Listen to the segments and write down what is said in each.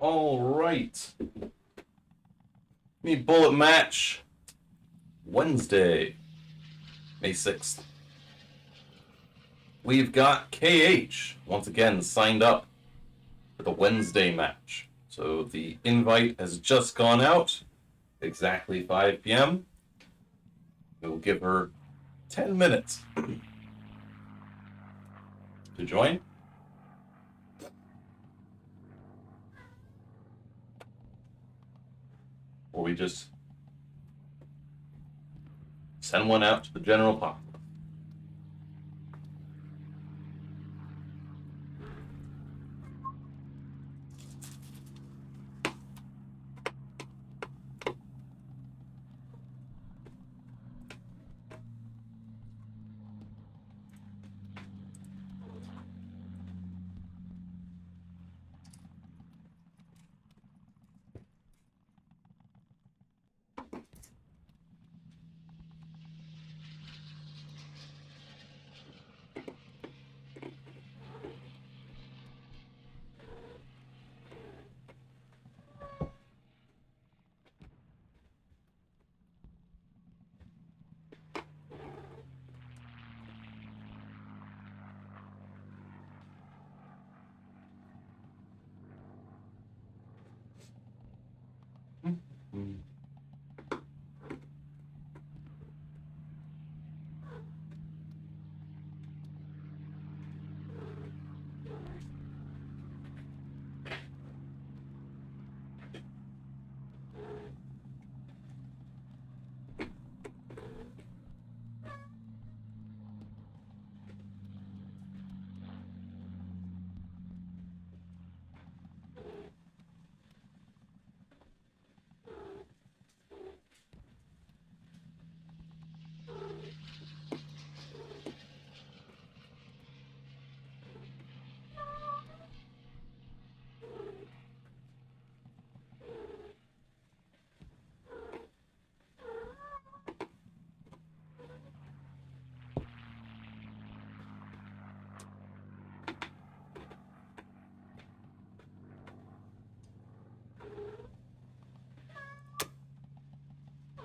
All right. Me bullet match Wednesday, May 6th. We've got KH once again signed up for the Wednesday match. So the invite has just gone out, exactly 5 p.m. We'll give her 10 minutes to join. Or we just send one out to the general populace.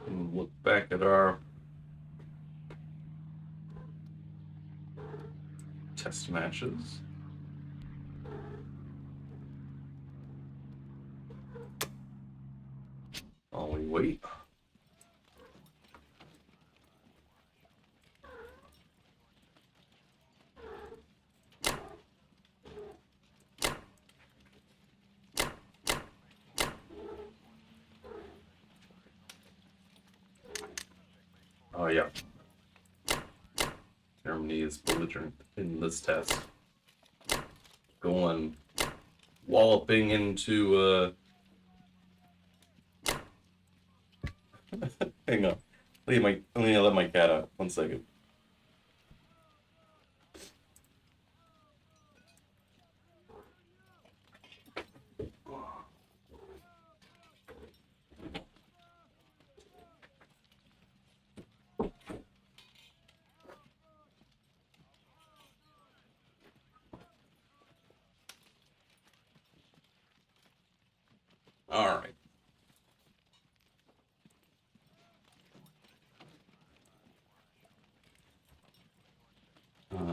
And look back at our test matches. While we wait. Oh yeah. Germany is belligerent in this test. Going walloping into hang on. Let me let my cat out. 1 second. All right.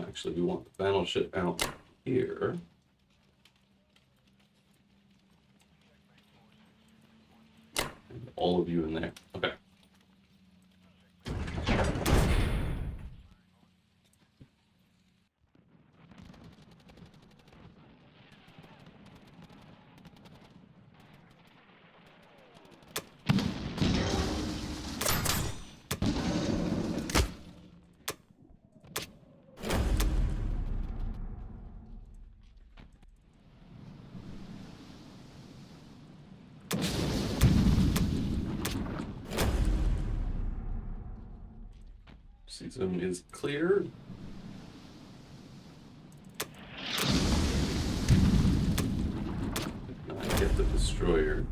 Actually, we want the battleship out here. And all of you in there. Okay. Season is cleared. I get the destroyer.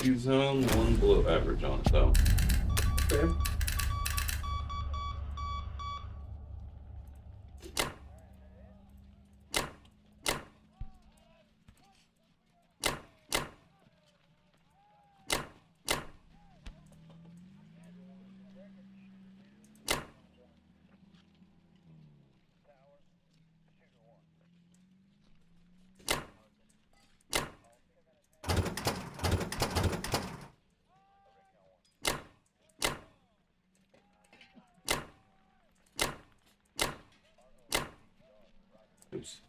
Sea Zone, 1 below average on it though. Okay. Oops.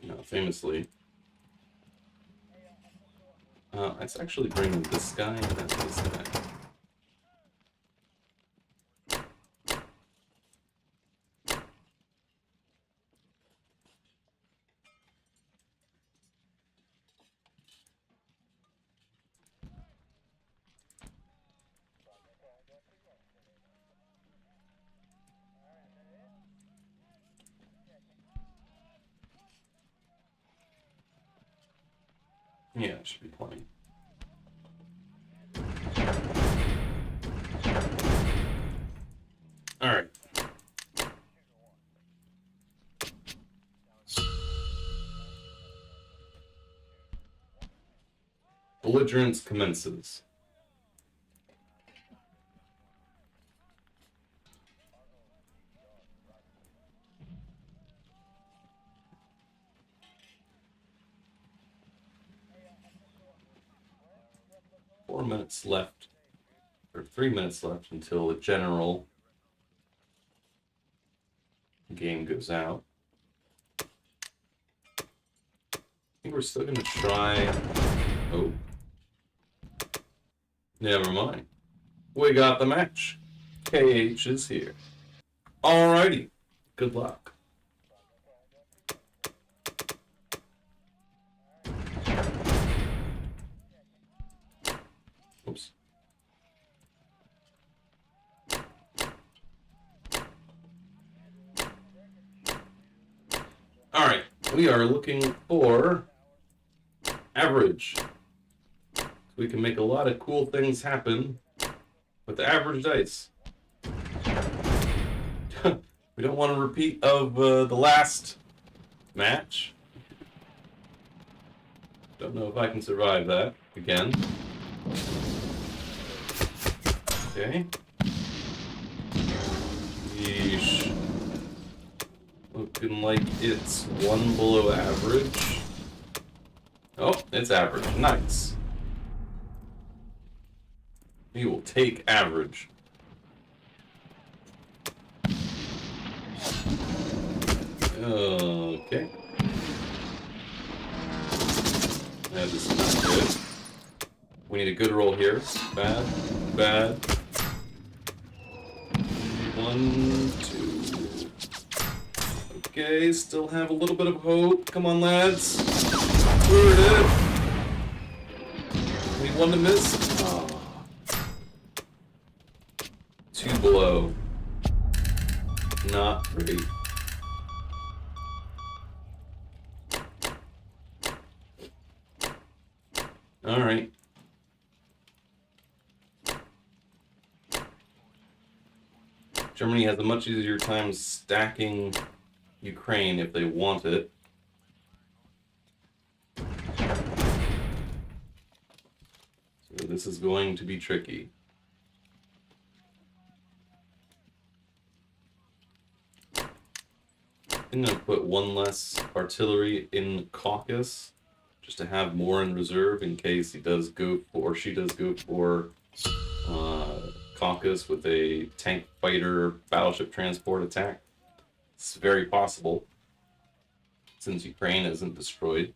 No, famously. Let's actually bring this guy and this guy. Yeah, it should be plenty. Alright. Belligerence commences. Four minutes left, or 3 minutes left until the general game goes out. I think we're still going to try... Oh. Never mind. We got the match. KH is here. Alrighty. Good luck. Oops. Alright. We are looking for average. We can make a lot of cool things happen with average dice. We don't want a repeat of the last match. Don't know if I can survive that again. Okay. Yeesh. Looking like it's 1 below average. Oh, it's average. Nice. We will take average. Okay. That is not good. We need a good roll here. Bad. Bad. 1, 2. Okay, still have a little bit of hope. Come on, lads. We're dead. We need 1 to miss. Oh. 2 below. Not great. Alright. Germany has a much easier time stacking Ukraine if they want it. So this is going to be tricky. I'm going to put 1 less artillery in Caucasus, just to have more in reserve in case he does go for, or she does go for Caucasus with a tank fighter battleship transport attack. It's very possible, since Ukraine isn't destroyed.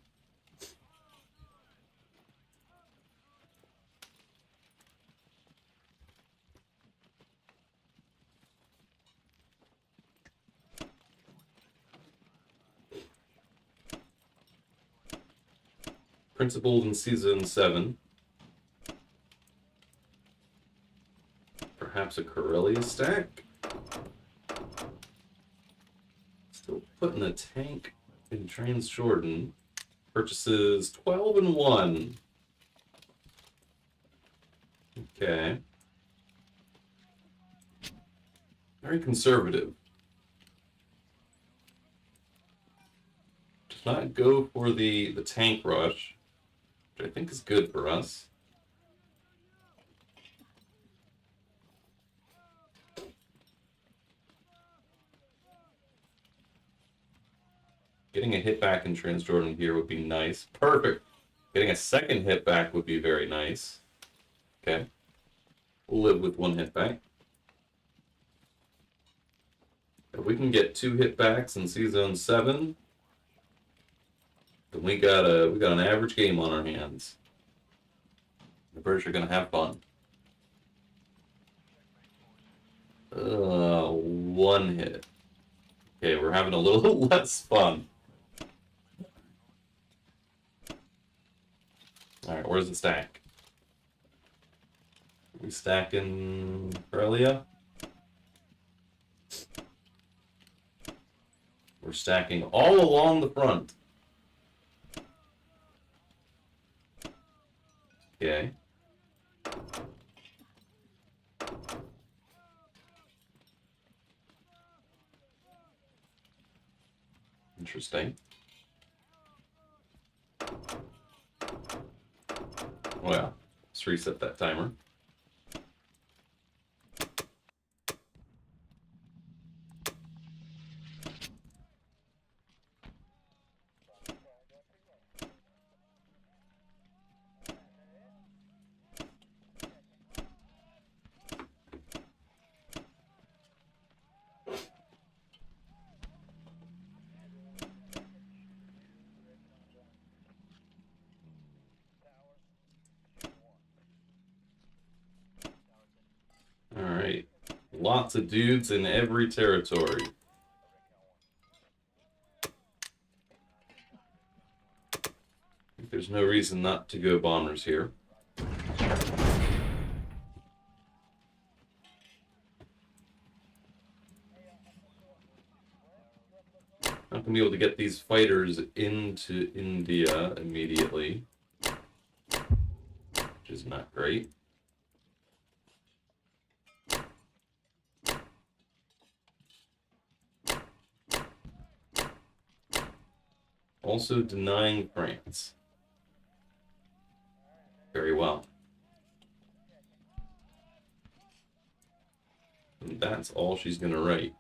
Principled in Season 7. Perhaps a Karelia stack? Still putting a tank in Transjordan. Purchases 12 and 1. Okay. Very conservative. Does not go for the tank rush, which I think is good for us. Getting a hit back in Transjordan here would be nice. Perfect. Getting a second hit back would be very nice. Okay. We'll live with one hit back. If we can get 2 hit backs in C-Zone 7, then we got an average game on our hands. The British are gonna have fun. 1 hit. Okay, we're having a little less fun. Alright, where's the stack? Are we stacking Corellia? We're stacking all along the front. Okay. Interesting. Well, let's reset that timer. Alright. Lots of dudes in every territory. There's no reason not to go bombers here. Not gonna be able to get these fighters into India immediately, which is not great. Also denying France. Very well. And that's all she's gonna write.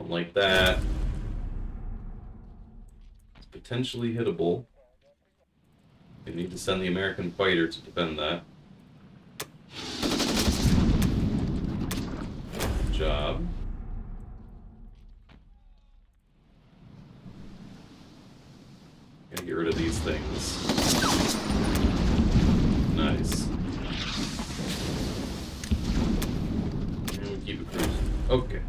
Like that. It's potentially hittable. You need to send the American fighter to defend that. Good job. Gotta get rid of these things. Nice. And we keep it cruising. Okay.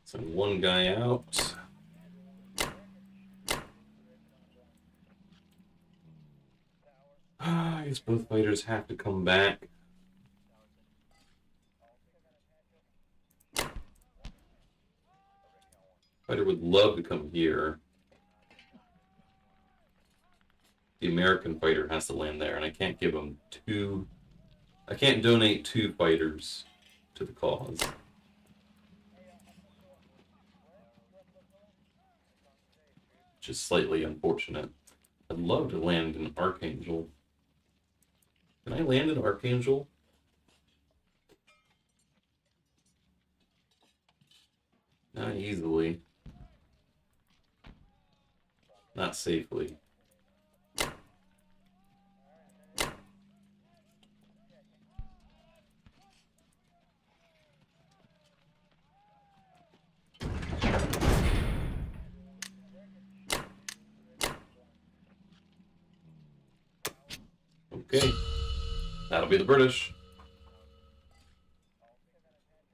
Send one guy out. I guess both fighters have to come back. Fighter would love to come here. The American fighter has to land there, and I can't give him two. I can't donate 2 fighters to the cause. Which is slightly unfortunate. I'd love to land in Archangel. Can I land in Archangel? Not easily. Not safely. Okay, that'll be the British.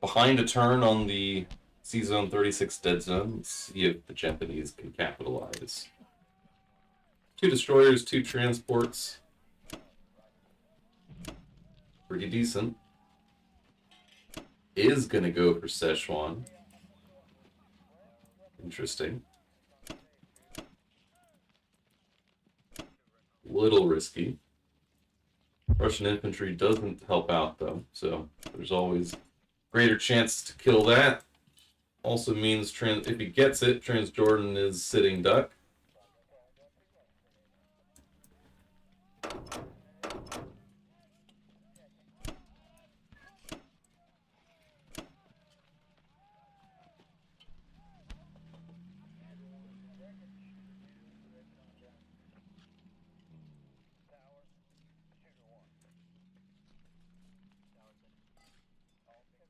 Behind a turn on the C-Zone 36 dead zone. Let's see if the Japanese can capitalize. 2 destroyers, 2 transports. Pretty decent. Is going to go for Szechuan. Interesting. Little risky. Russian infantry doesn't help out, though, so there's always greater chance to kill that. Also means if he gets it, Transjordan is sitting duck.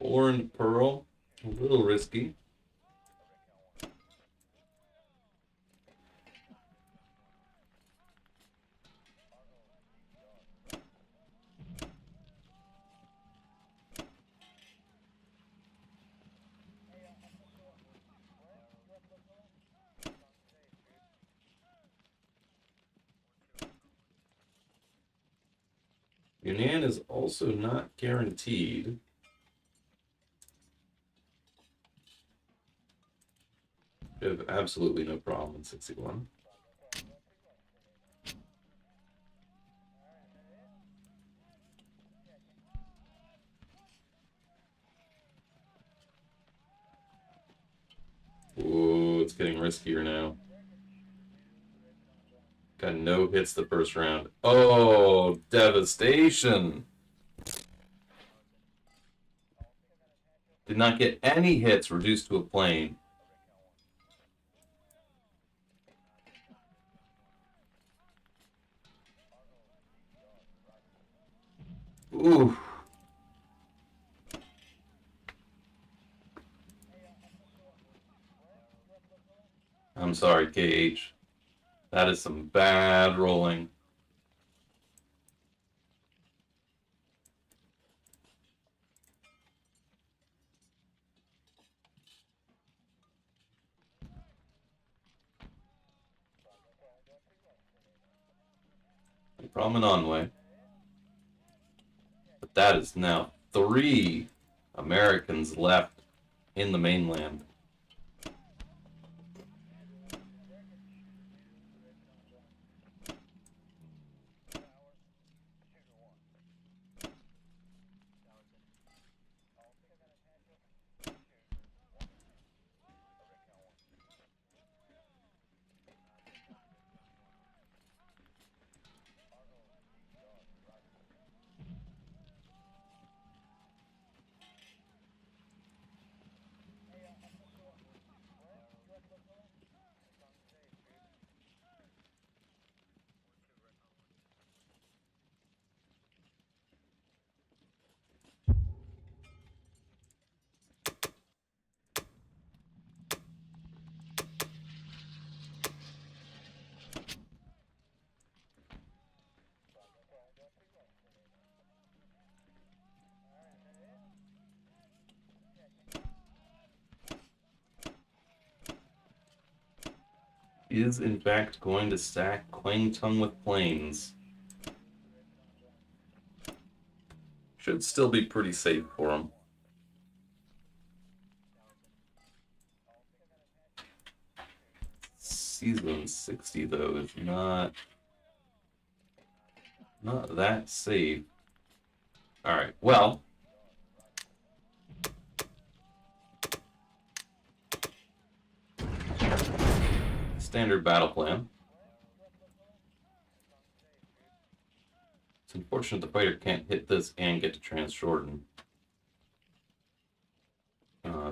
Orange Pearl, a little risky. Yunnan is also not guaranteed. You have absolutely no problem in 61. Ooh, it's getting riskier now. Got no hits the first round. Oh, devastation! Did not get any hits, reduced to a plane. Ooh. I'm sorry, KH. That is some bad rolling. From an Onway. But that is now 3 Americans left in the mainland. Is in fact going to stack Kwangtung with planes. Should still be pretty safe for him. C-Zone 60 though is not that safe. All right, well. Standard battle plan. It's unfortunate the fighter can't hit this and get to Transjordan.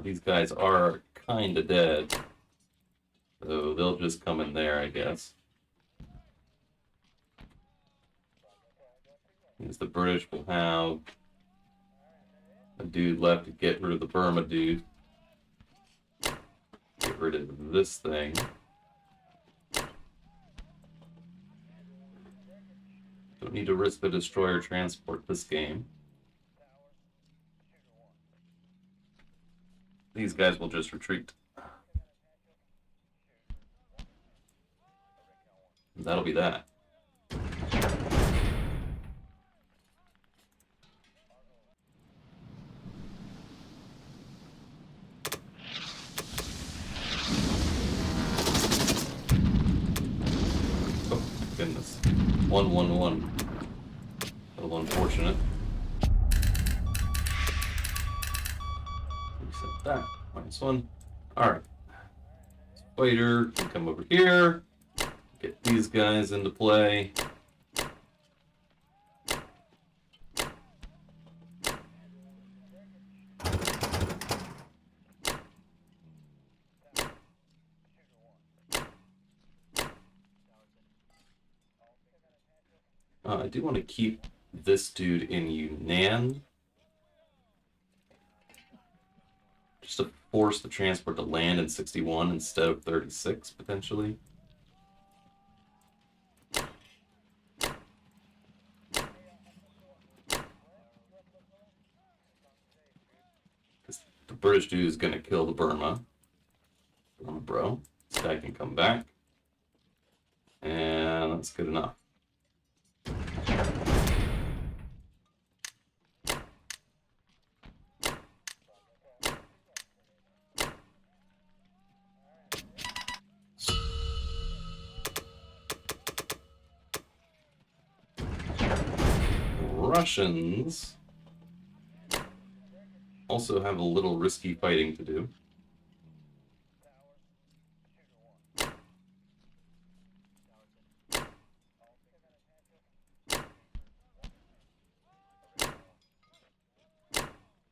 These guys are kind of dead. So they'll just come in there, I guess. Means the British will have a dude left to get rid of the Burma dude. Get rid of this thing. Don't need to risk the destroyer transport this game. These guys will just retreat. That'll be that. Oh, goodness. 1-1-1. A little unfortunate. Reset that. -1. Alright. Spider can come over here. Get these guys into play. I do want to keep this dude in Yunnan. Just to force the transport to land in 61 instead of 36, potentially. The British dude is going to kill the Burma. Burma, bro. This guy can come back. And that's good enough. Russians also have a little risky fighting to do.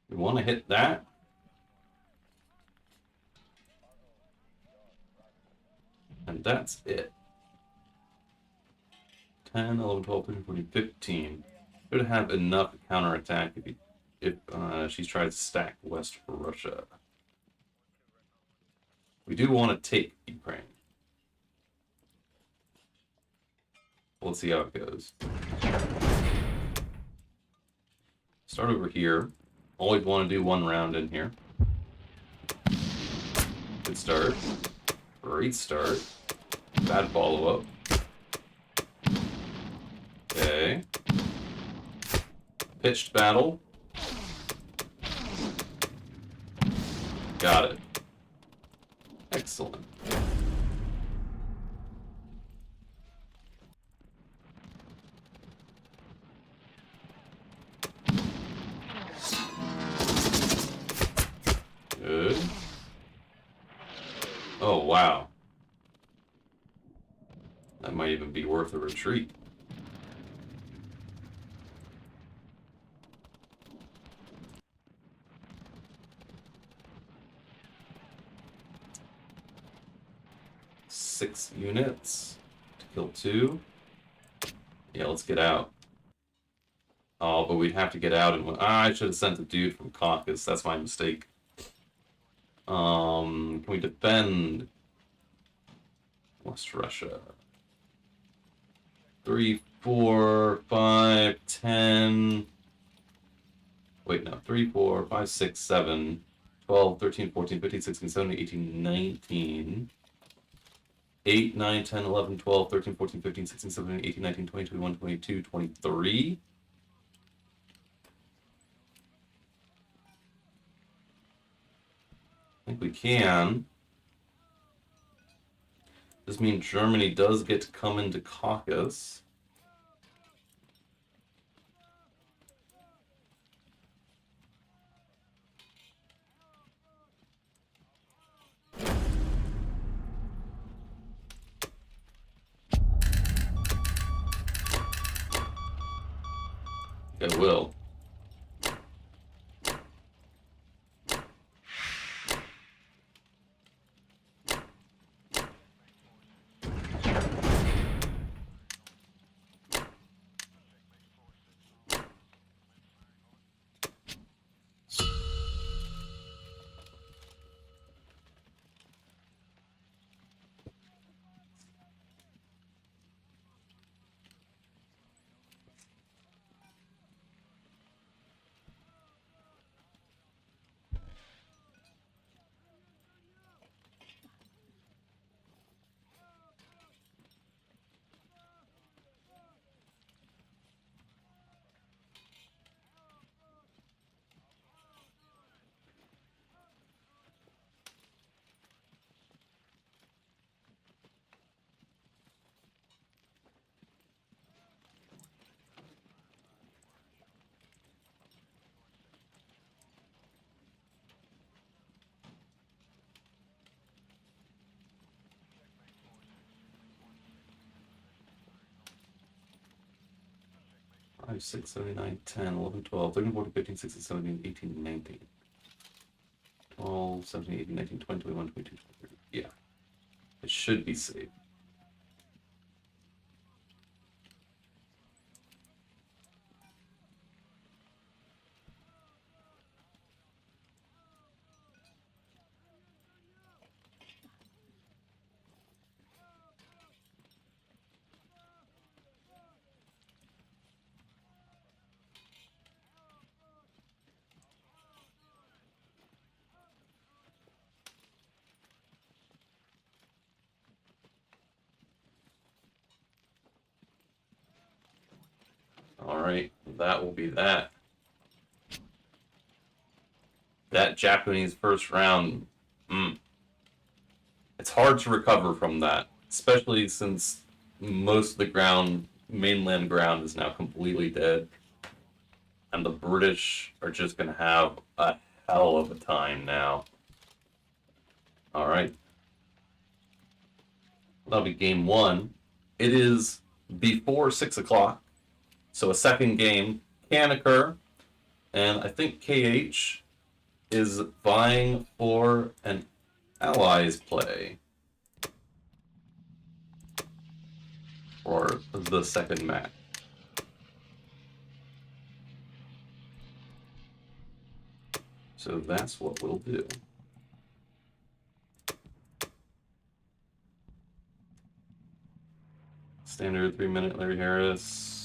We want to hit that. And that's it. 10, 11, 12, 13, 14, 15. Should have enough counterattack if she tries to stack west for Russia. We do want to take Ukraine. Let's see how it goes. Start over here. Always want to do one round in here. Good start. Great start. Bad follow-up. Okay. Pitched battle. Got it. Excellent. Good. Oh, wow. That might even be worth a retreat. Six units to kill 2. Yeah, let's get out. Oh, but we'd have to get out and I should have sent a dude from Caucasus. That's my mistake. Can we defend West Russia? 3, 4, 5, 10. Wait, no. 3, 4, 5, 6, 7, 12, 13, 14, 15, 16, 17, 18, 19. 8, 9, 10, 11, 12, 13, 14, 15, 16, 17, 18, 19, 20, 21, 22, 23. I think we can. This means Germany does get to come into Caucasus. It will. 5, 6, 7, 9, 10, 11, 12, 13, 14, 15, 16, 17, 18, 19. 12, 17, 18, 19, 20, 21, 22, 23. Yeah. It should be safe. Alright, that will be that. That Japanese first round, it's hard to recover from that, especially since most of the ground, mainland ground, is now completely dead. And the British are just going to have a hell of a time now. Alright. That'll be game 1. It is before 6 o'clock, so a second game can occur. And I think KH is vying for an Allies play for the second match. So that's what we'll do. Standard 3-minute Larry Harris.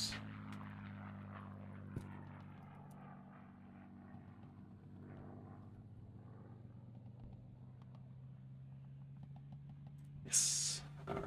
Yes. All right.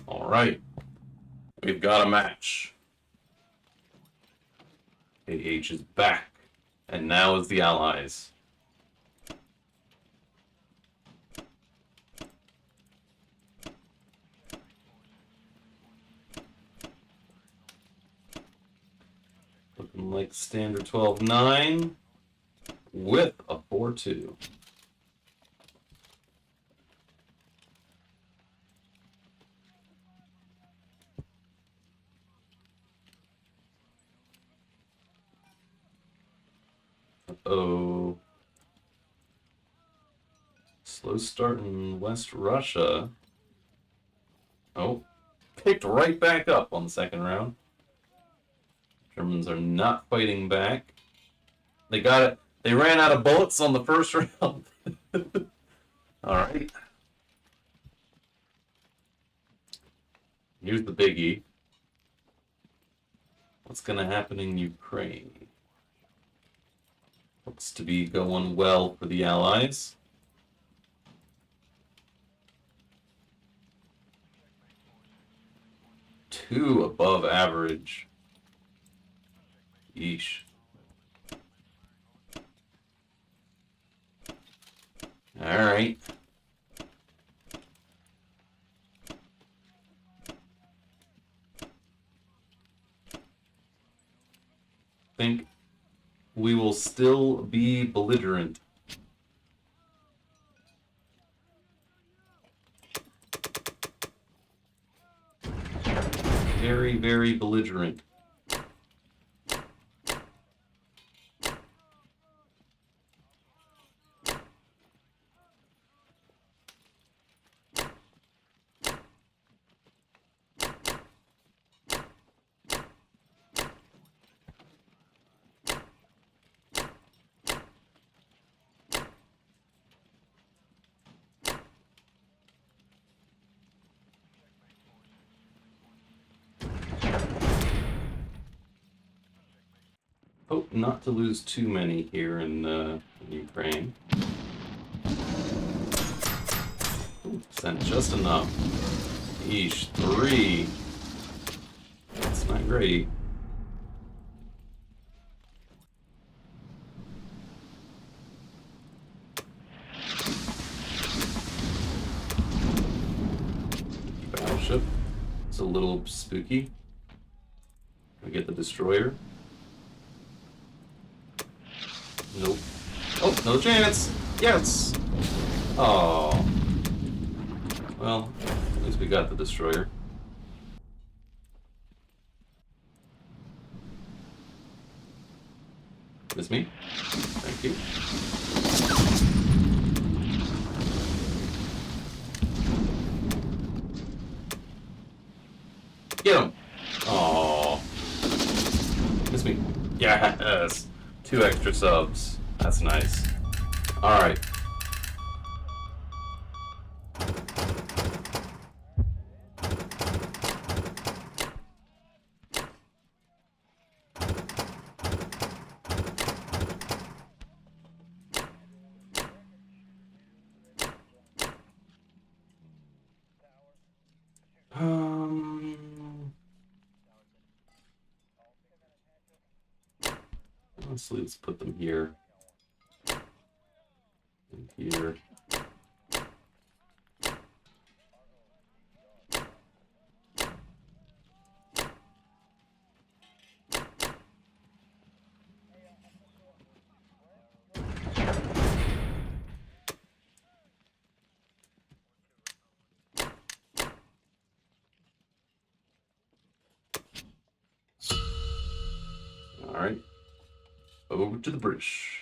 All right. We've got a match. KH is back, and now is the Allies. Looking like standard 12-9 with a 4-2. Uh-oh. Slow start in West Russia. Oh, picked right back up on the second round. Germans are not fighting back. They got it. They ran out of bullets on the first round. All right. Here's the biggie. What's going to happen in Ukraine? Looks to be going well for the Allies. Two above average. Yeesh. All right. Think we will still be belligerent. Very, very belligerent. Hope not to lose too many here in Ukraine. Ooh, sent just enough. Eesh, 3. That's not great. Battleship. It's a little spooky. We get the destroyer. Nope. Oh, no chance! Yes! Oh. Well, at least we got the destroyer. Miss me? Thank you. Get him! Oh. Miss me. Yes! 2 extra subs. That's nice. Alright. Let's put them here. And here. Alright. Over to the British.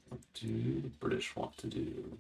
What do the British want to do?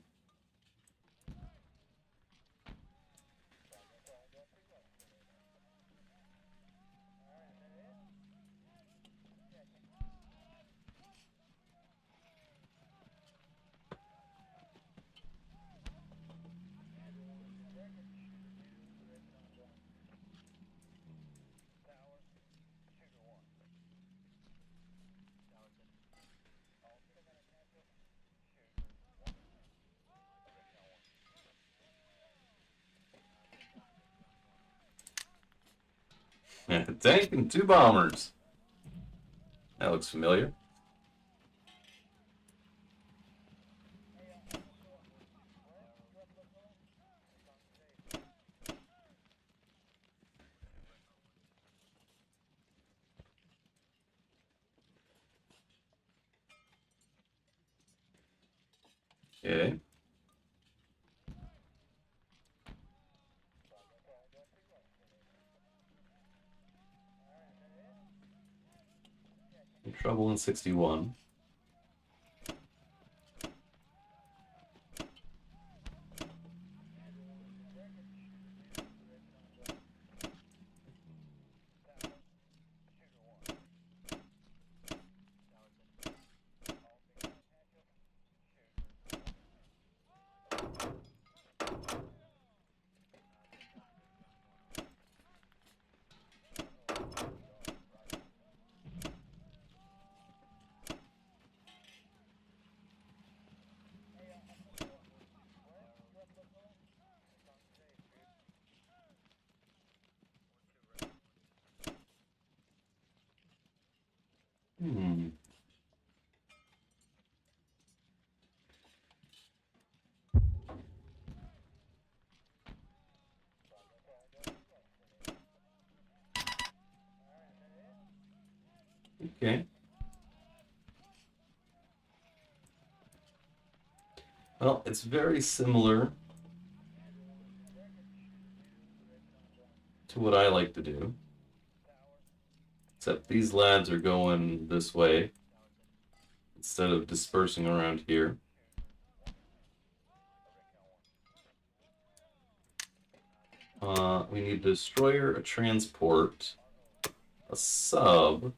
Yeah, a tank and 2 bombers. That looks familiar. Okay. Trouble in 61. Okay. Well, it's very similar to what I like to do. Except these lads are going this way instead of dispersing around here. We need a destroyer, a transport, a sub,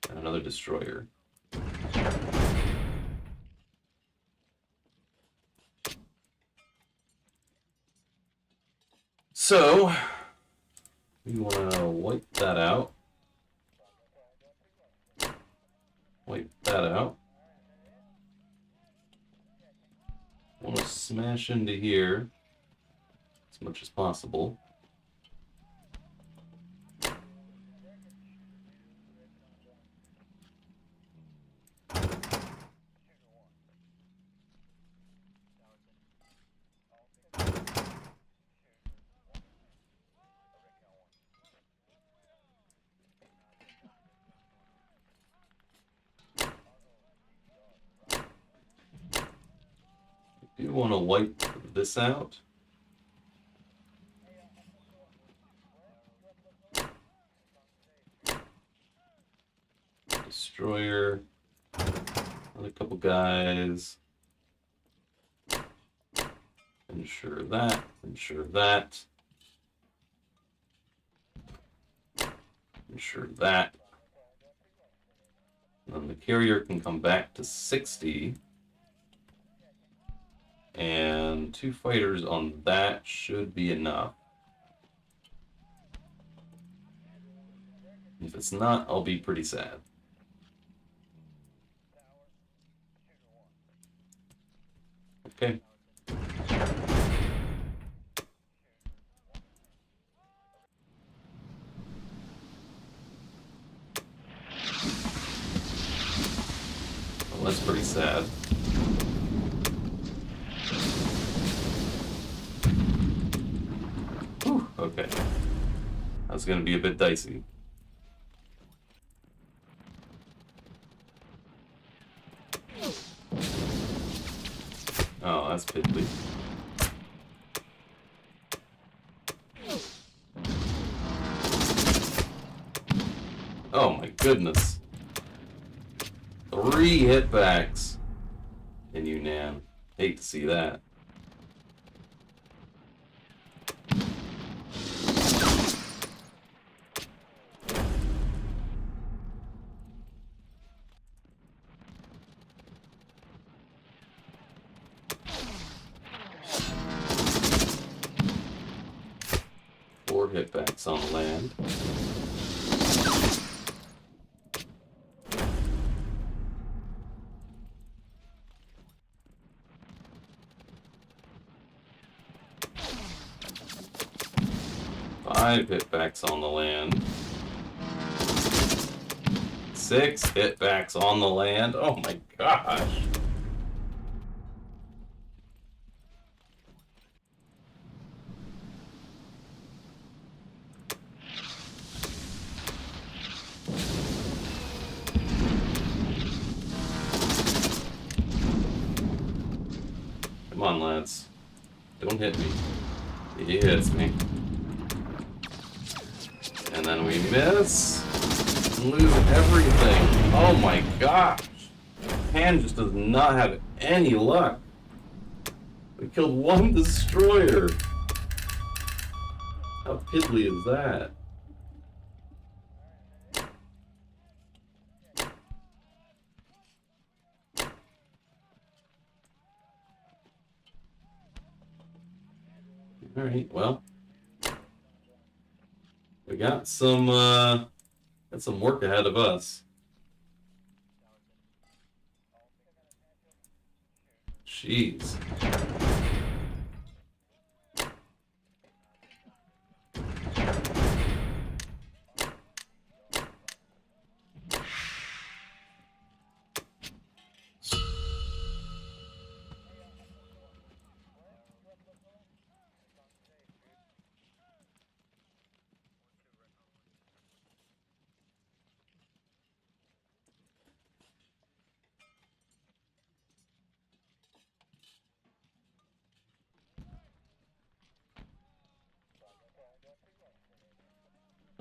and another destroyer. So, we want to wipe that out. Wipe that out. Want to smash into here as much as possible. I do want to wipe this out. Destroyer. Another couple guys. Ensure that. Ensure that. Ensure that. And then the carrier can come back to 60. And 2 fighters on that should be enough. If it's not, I'll be pretty sad. Okay. Well, that's pretty sad. Whew, okay. That's going to be a bit dicey. Oh, that's piddly. Oh my goodness. 3 hitbacks in Yunnan. Hate to see that. Hitbacks on land. Five hitbacks on the land. 6 hitbacks on the land. Oh my gosh. Come on, lads. Don't hit me. He hits me. And then we miss. And lose everything. Oh my gosh. Japan just does not have any luck. We killed 1 destroyer. How piddly is that? Alright, well. We got some work ahead of us. Jeez.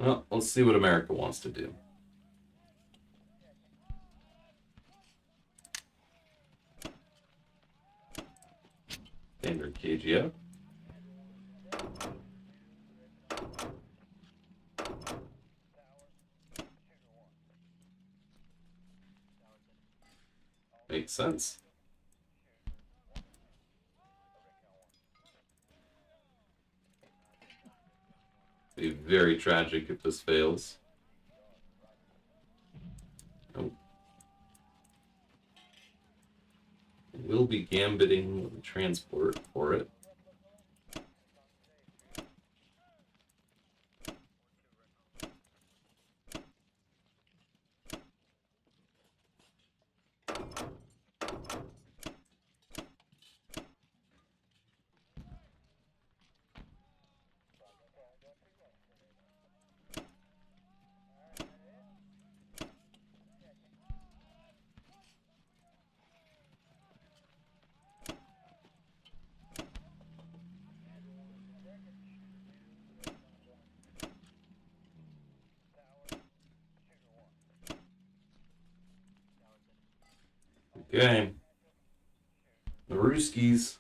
Well, let's see what America wants to do. Standard KGF. Makes sense. Be very tragic if this fails. Nope. We'll be gambiting the transport for it. Okay. The Ruskies.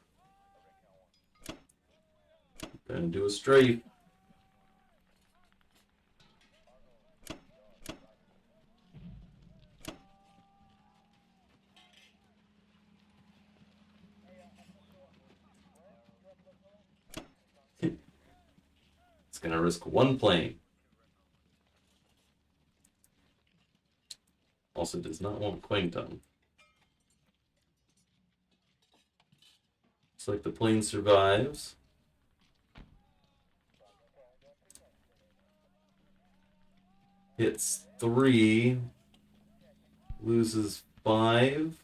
Gonna do a strafe. It's gonna risk one plane. Also does not want Quangtung. Looks like the plane survives. Hits 3. Loses 5.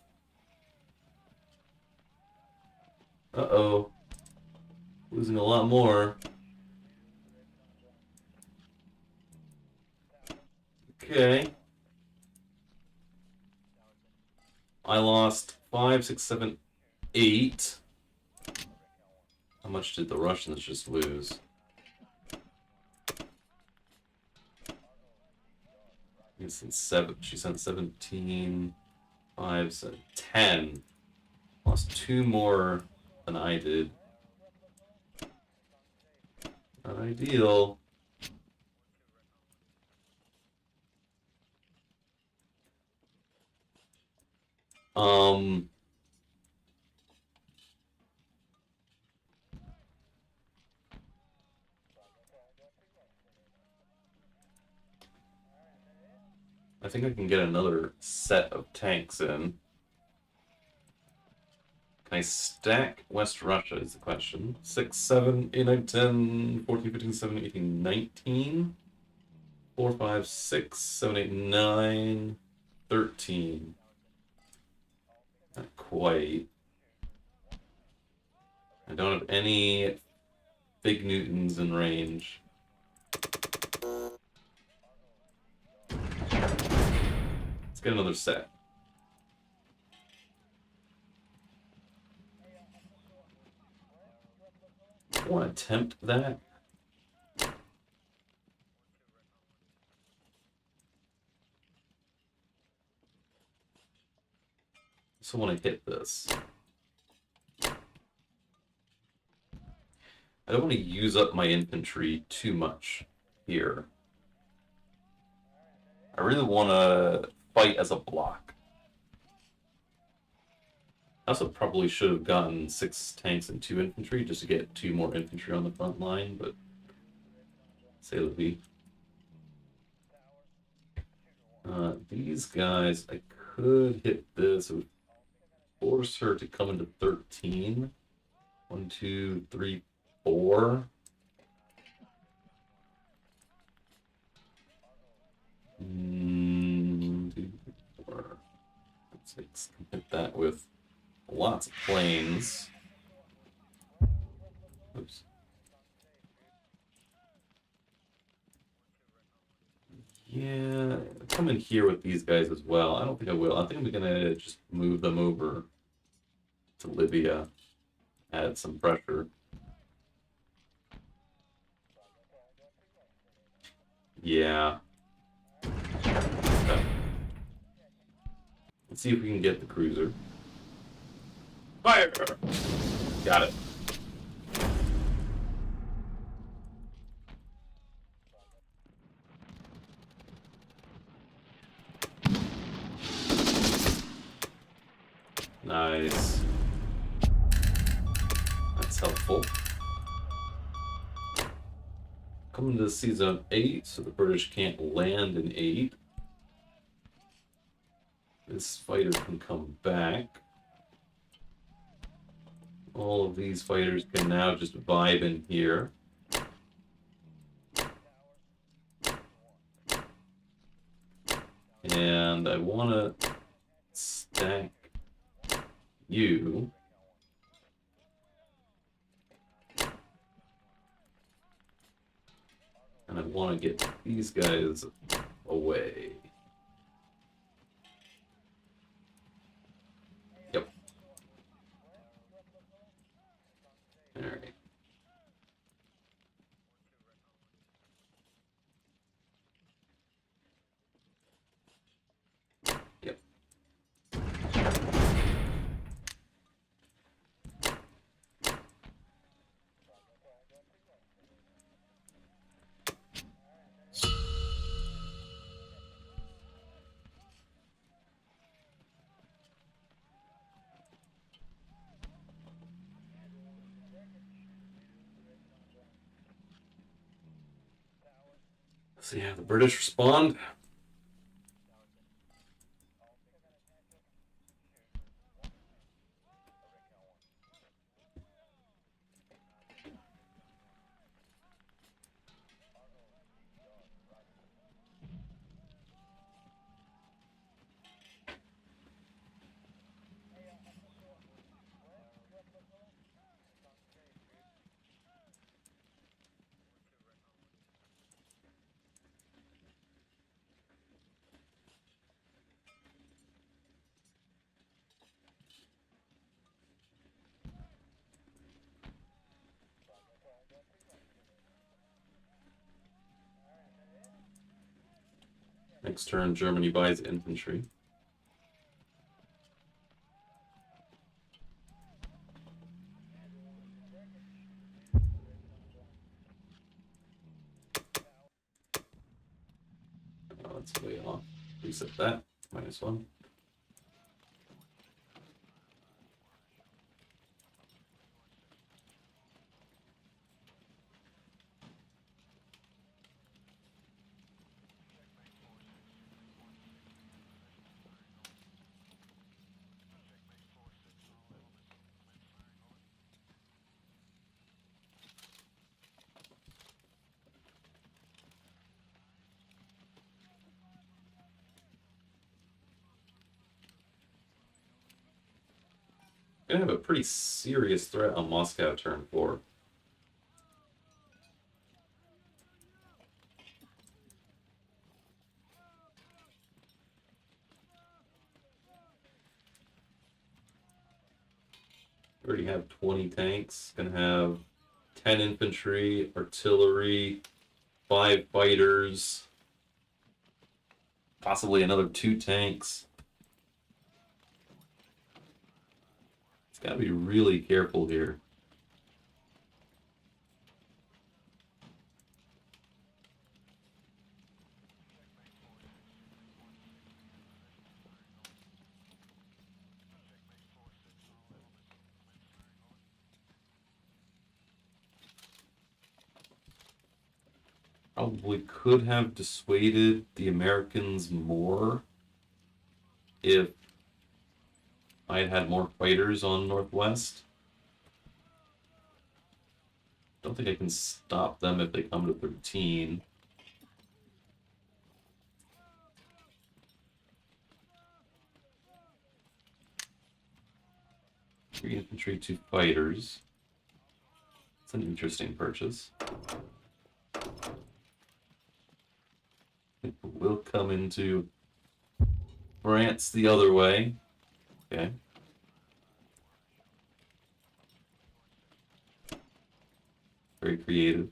Uh-oh. Losing a lot more. Okay. I lost 5, 6, 7, 8. How much did the Russians just lose? She sent 17, 5, 7, 10. Lost 2 more than I did. Not ideal. I think I can get another set of tanks in. Can I stack West Russia is the question. 6, 7, 8, 9, 10, 14, 15, 17, 18, 19. 4, 5, 6, 7, 8, 9, 13. Not quite. I don't have any big Newtons in range. Let's get another set. I want to attempt that. So when I hit this, I don't want to use up my infantry too much here. I really want to fight as a block. I also probably should have gotten 6 tanks and 2 infantry just to get 2 more infantry on the front line, but say la vie. These guys, I could hit this. It would force her to come into 13. 1, 2, 3, 4. Let's hit that with lots of planes. Oops. Yeah, come in here with these guys as well. I don't think I will. I think I'm gonna just move them over to Libya, add some pressure. Yeah. Okay. Let's see if we can get the cruiser. Fire! Got it. Nice. That's helpful. Coming to season 8, so the British can't land in 8. This fighter can come back. All of these fighters can now just vibe in here. And I want to stack you. And I want to get these guys away. Yep. Alright. Yep. So yeah, the British respond. Next turn, Germany buys infantry. Oh, that's way off. Reset that. -1. Gonna have a pretty serious threat on Moscow turn 4. We already have 20 tanks. Gonna have 10 infantry, artillery, 5 fighters, possibly another 2 tanks. It's gotta be really careful here. Probably could have dissuaded the Americans more if I had had more fighters on Northwest. Don't think I can stop them if they come to 13. Three infantry, 2 fighters. It's an interesting purchase. We'll come into France the other way. Okay. Very creative.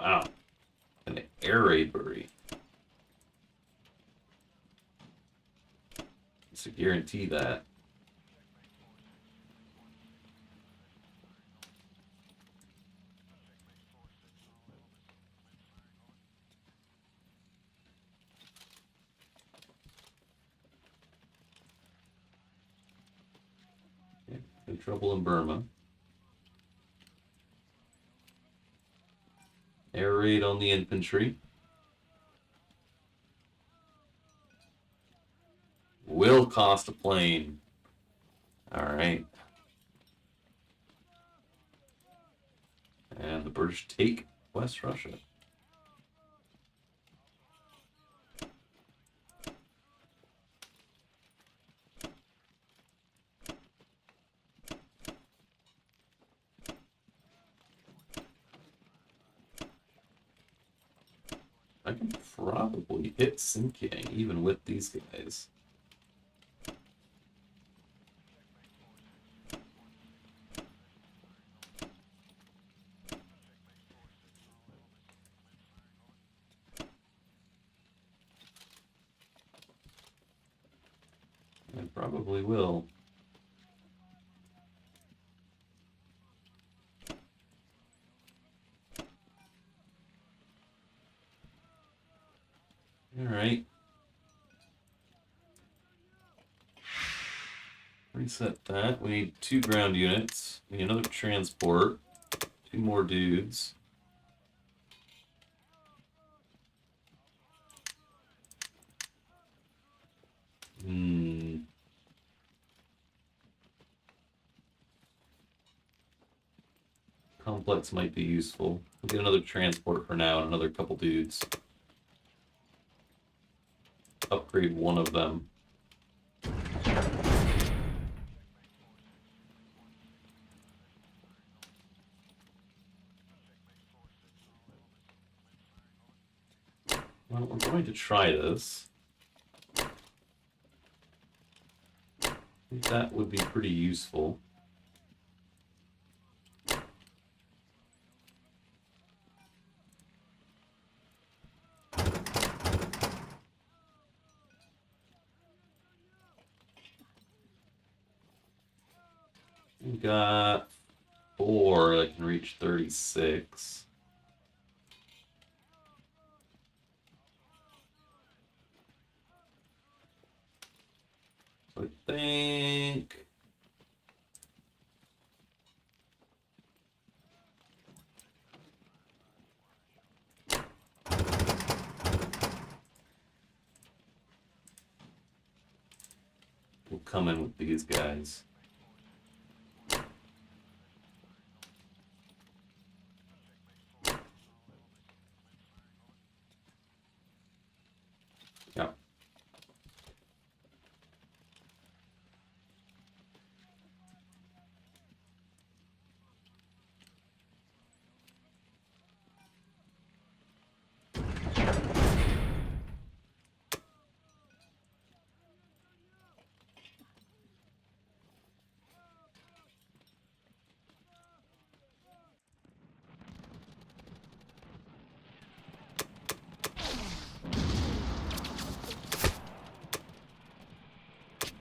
Wow. An air raid bury. To guarantee that. Yeah, in trouble in Burma. Air raid on the infantry. Will cost a plane. Alright. And the British take West Russia. I can probably hit Xinjiang even with these guys. I probably will. Alright. Reset that. We need 2 ground units. We need another transport. 2 more dudes. Complex might be useful. We'll get another transport for now and another couple dudes. Upgrade one of them. Well, we're going to try this. I think that would be pretty useful. We got 4 that can reach 36. So I think... we'll come in with these guys. Yeah.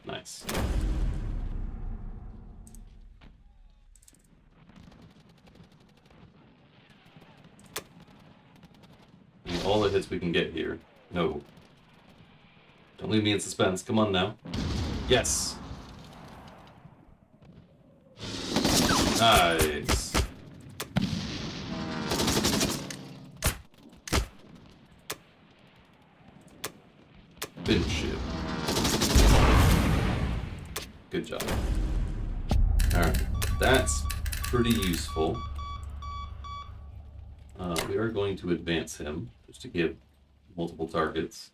Nice. And all the hits we can get here. No. Don't leave me in suspense. Come on now. Yes. Nice. Bin ship. Good job. Alright, that's pretty useful. We are going to advance him, just to give multiple targets.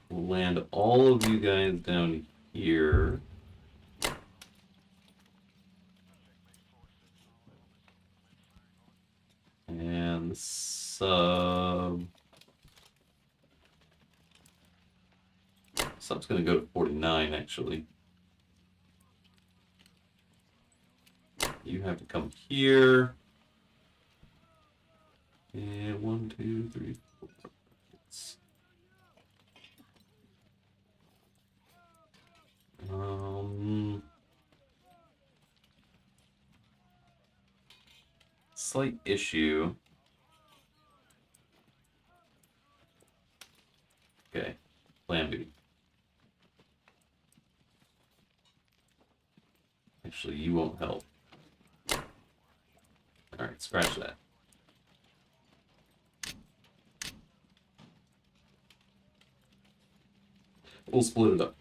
We'll land all of you guys down here. And sub's going to go to 49, actually. You have to come here. And 1, 2, 3, 4. Slight issue. Okay, Plan B. Actually, you won't help. Alright, scratch that. We'll split it up.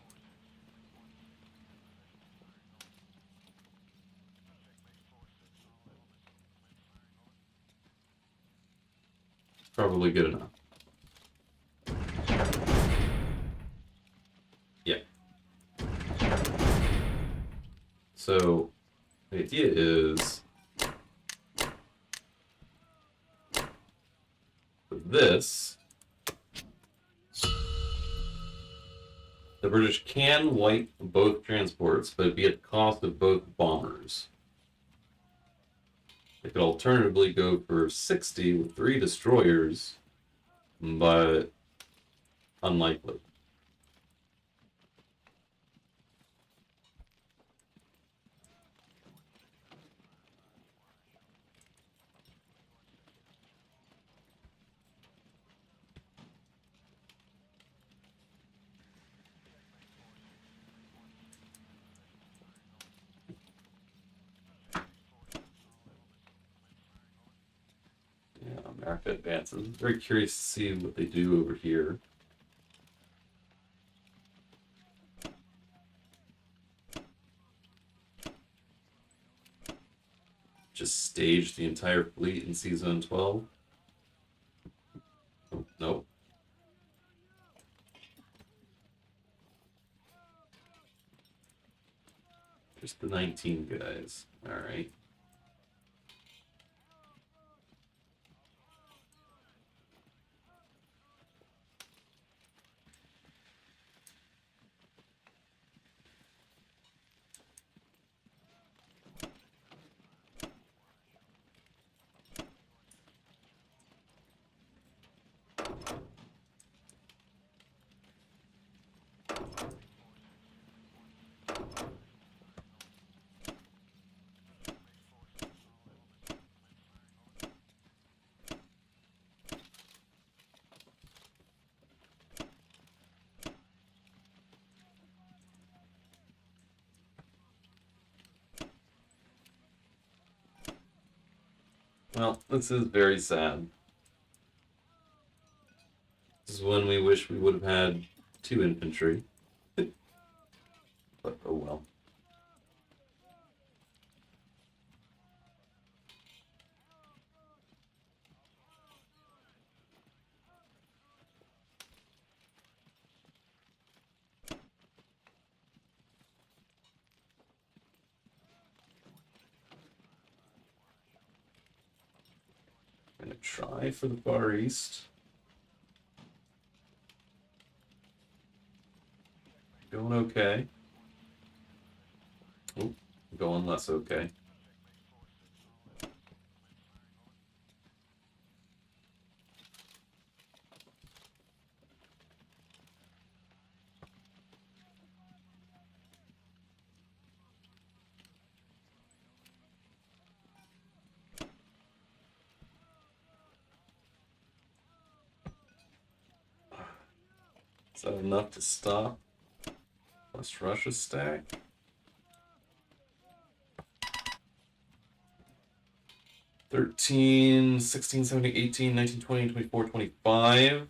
Probably good enough. Yeah. So, the idea is for this, the British can wipe both transports, but it'd be at the cost of both bombers. They could alternatively go for 60 with 3 destroyers, but unlikely. Yeah, America advances. Very curious to see what they do over here. Just stage the entire fleet in Season 12. Oh, nope. Just the 19 guys. Alright. Well, this is very sad. This is when we wish we would have had 2 infantry. But oh well. I'm gonna try for the Far East. Going okay. Oh, going less okay. Is that enough to stop West Russia stack? 13, 16, 17, 18, 19, 20, 24, 25,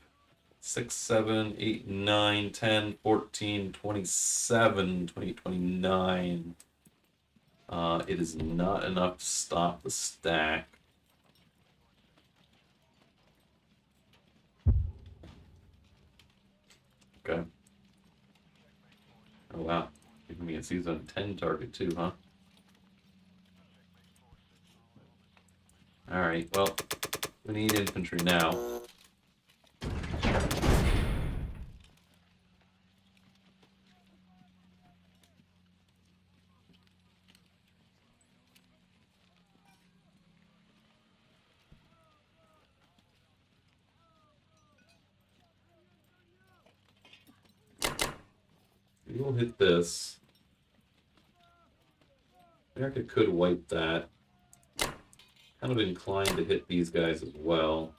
6, 7, 8, 9, 10, 14, 27, 20, 29. It is not enough to stop the stack. Okay. Oh wow. Giving me a season 10 target too, huh? Alright, well, we need infantry now. We'll hit this. America could wipe that. Kind of inclined to hit these guys as well.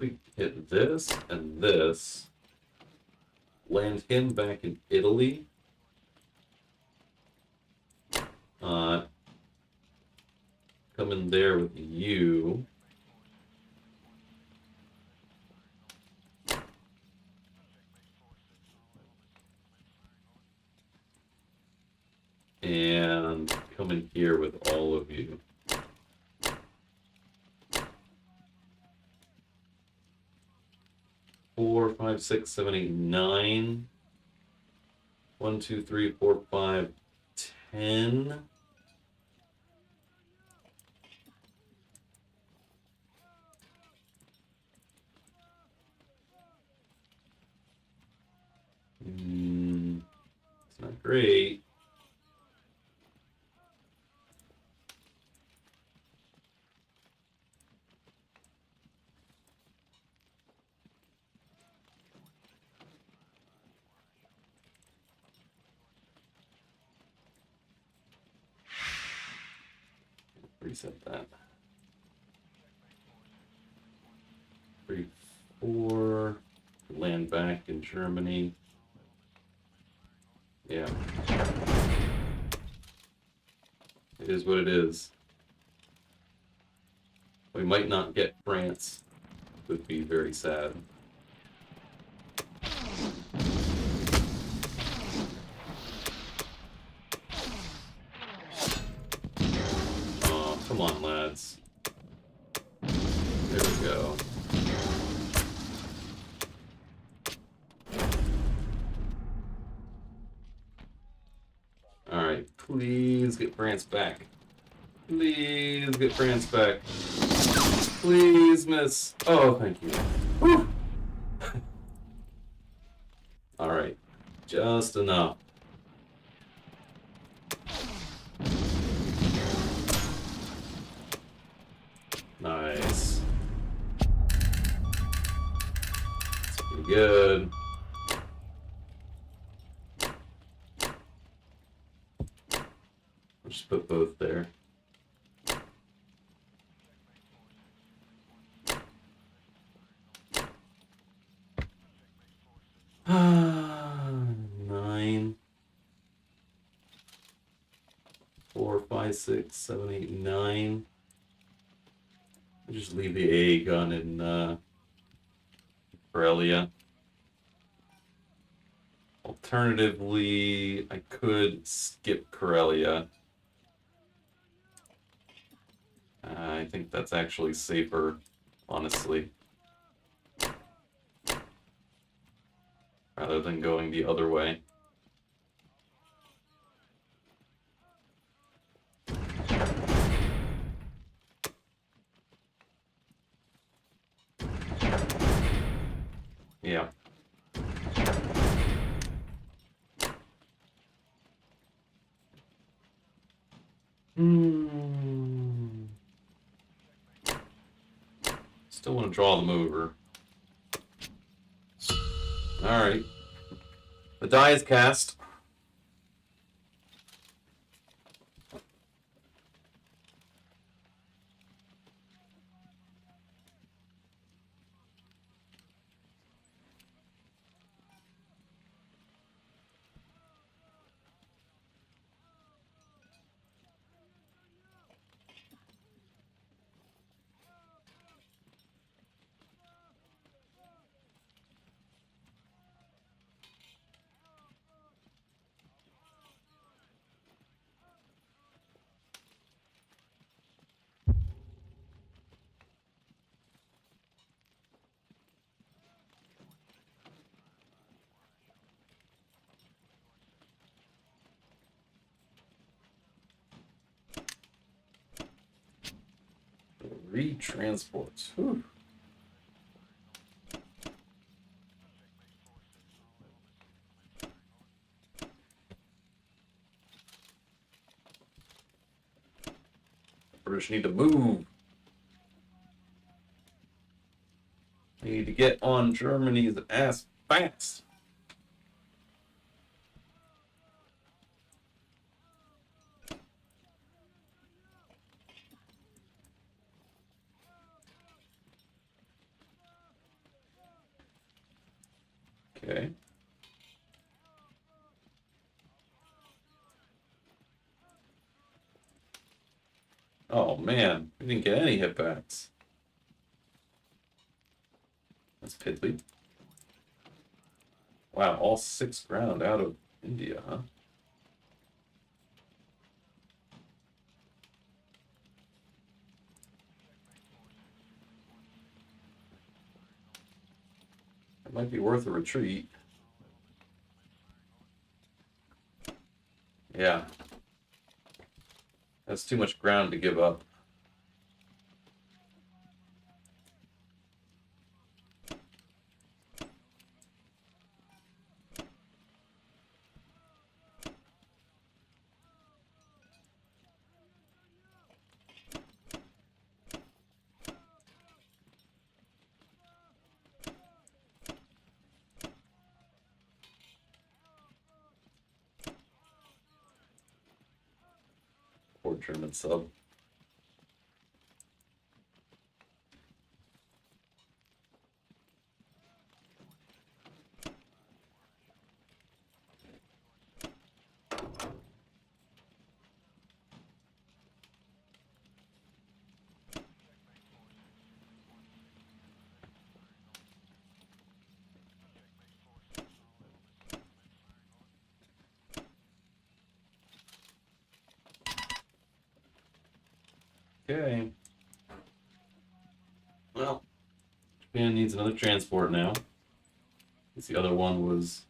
We hit this and this. Land him back in Italy. Come in there with you. And come in here with all of you. Four, five, six, seven, eight, nine. 1, 2, 3, 4, 5, 10. It's not great. Reset that. 3, 4. Land back in Germany. Yeah. It is what it is. We might not get France. Would be very sad. Oh, come on, lads. There we go. Alright, please get France back. Please get France back. Please, miss. Oh, thank you. Whew. Alright, just enough. Nice. That's pretty good. I'll just put both there. Nine. 4, 5, 6, 7, 8, 9. I'll just leave the AA gun in Corellia. Alternatively, I could skip Corellia. I think that's actually safer, honestly. Rather than going the other way. Yeah. Still want to draw them over. Alright. The die is cast. Retransports. Whew. British need to move. get on Germany's ass fast. Okay. Oh man, we didn't get any hitbacks. That's piddly. Wow, all 6 ground out of India, huh? It might be worth a retreat. Yeah. That's too much ground to give up. Poor German sub. Okay. Well, Japan needs another transport now. The other one was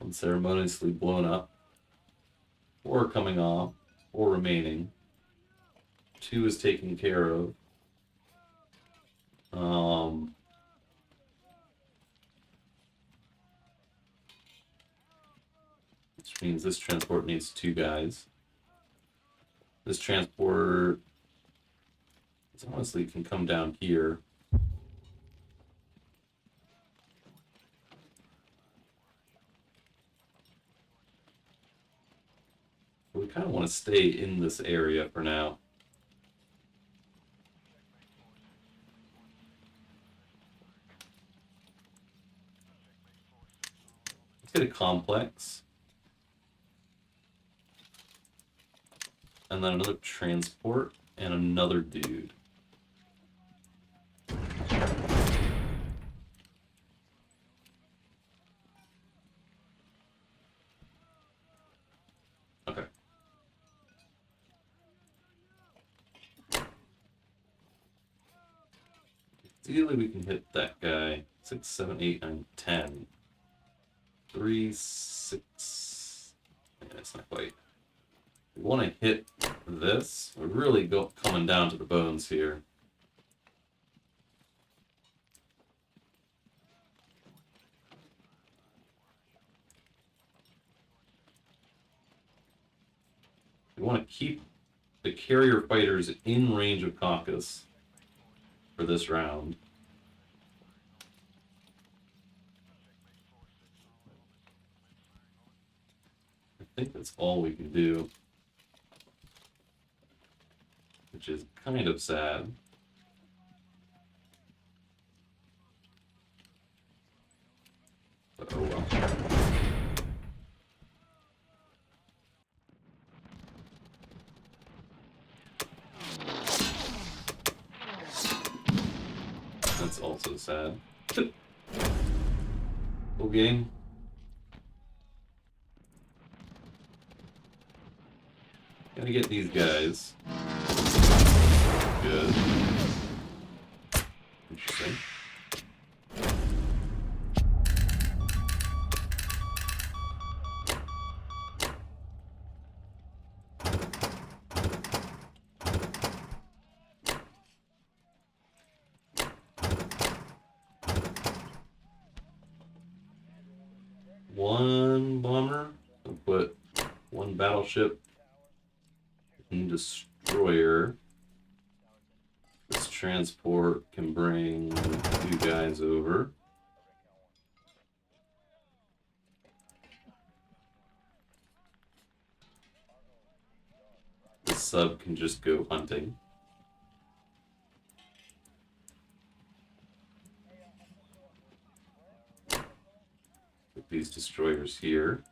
unceremoniously blown up. 4 coming off, 4 remaining. 2 is taken care of. Which means this transport needs 2 guys. This transport honestly can come down here. We kind of want to stay in this area for now. Let's get a complex. And then another transport and another dude. Okay. Ideally, we can hit that guy. 6, 7, 8, 9, 10. 3, 6. Yeah, it's not quite. We want to hit this. We're really coming down to the bones here. We want to keep the carrier fighters in range of Caucasus for this round. I think that's all we can do, which is kind of sad. But oh well. That's also sad. Full game. Gotta get these guys. Good. Interesting. One bomber. I'll put one battleship and destroyer. This transport can bring 2 guys over. The sub can just go hunting. Put these destroyers here.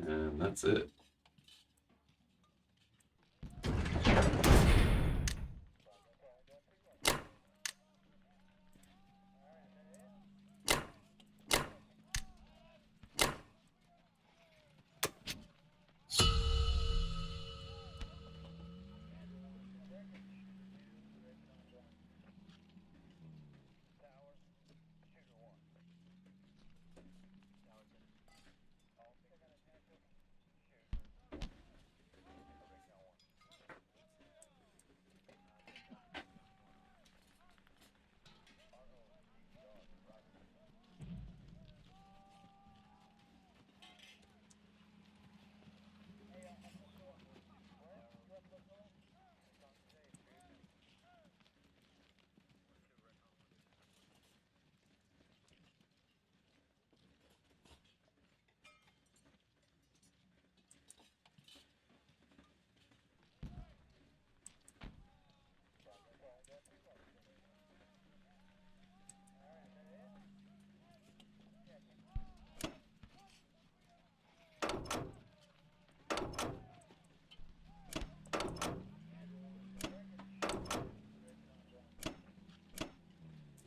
And that's it.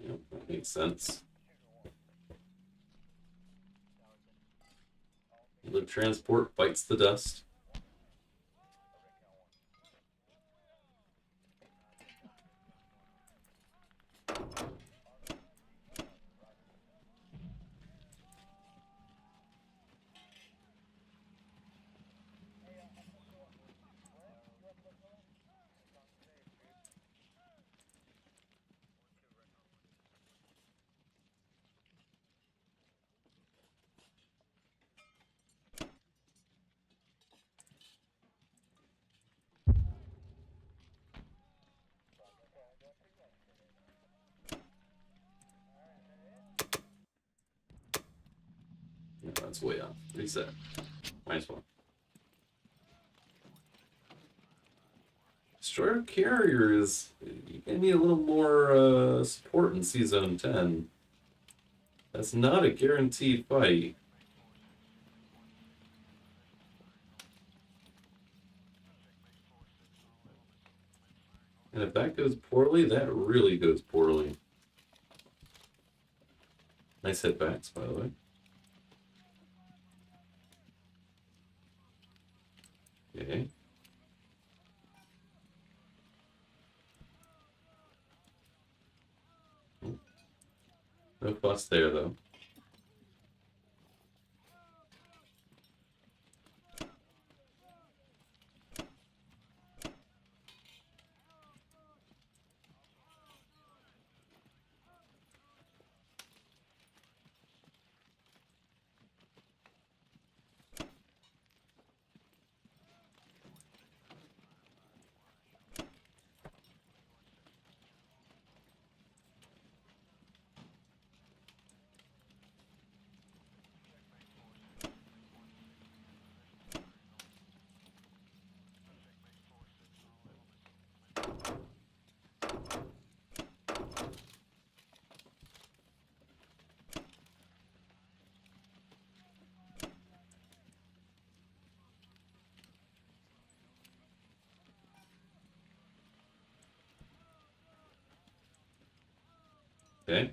Yep, that makes sense. The transport bites the dust. Yeah, that's way off. Reset. Minus 1. Destroyer carriers, you need a little more support in C-Zone 10. That's not a guaranteed fight. And if that goes poorly, that really goes poorly. Nice hitbacks, by the way. Okay. No fuss there, though. Okay.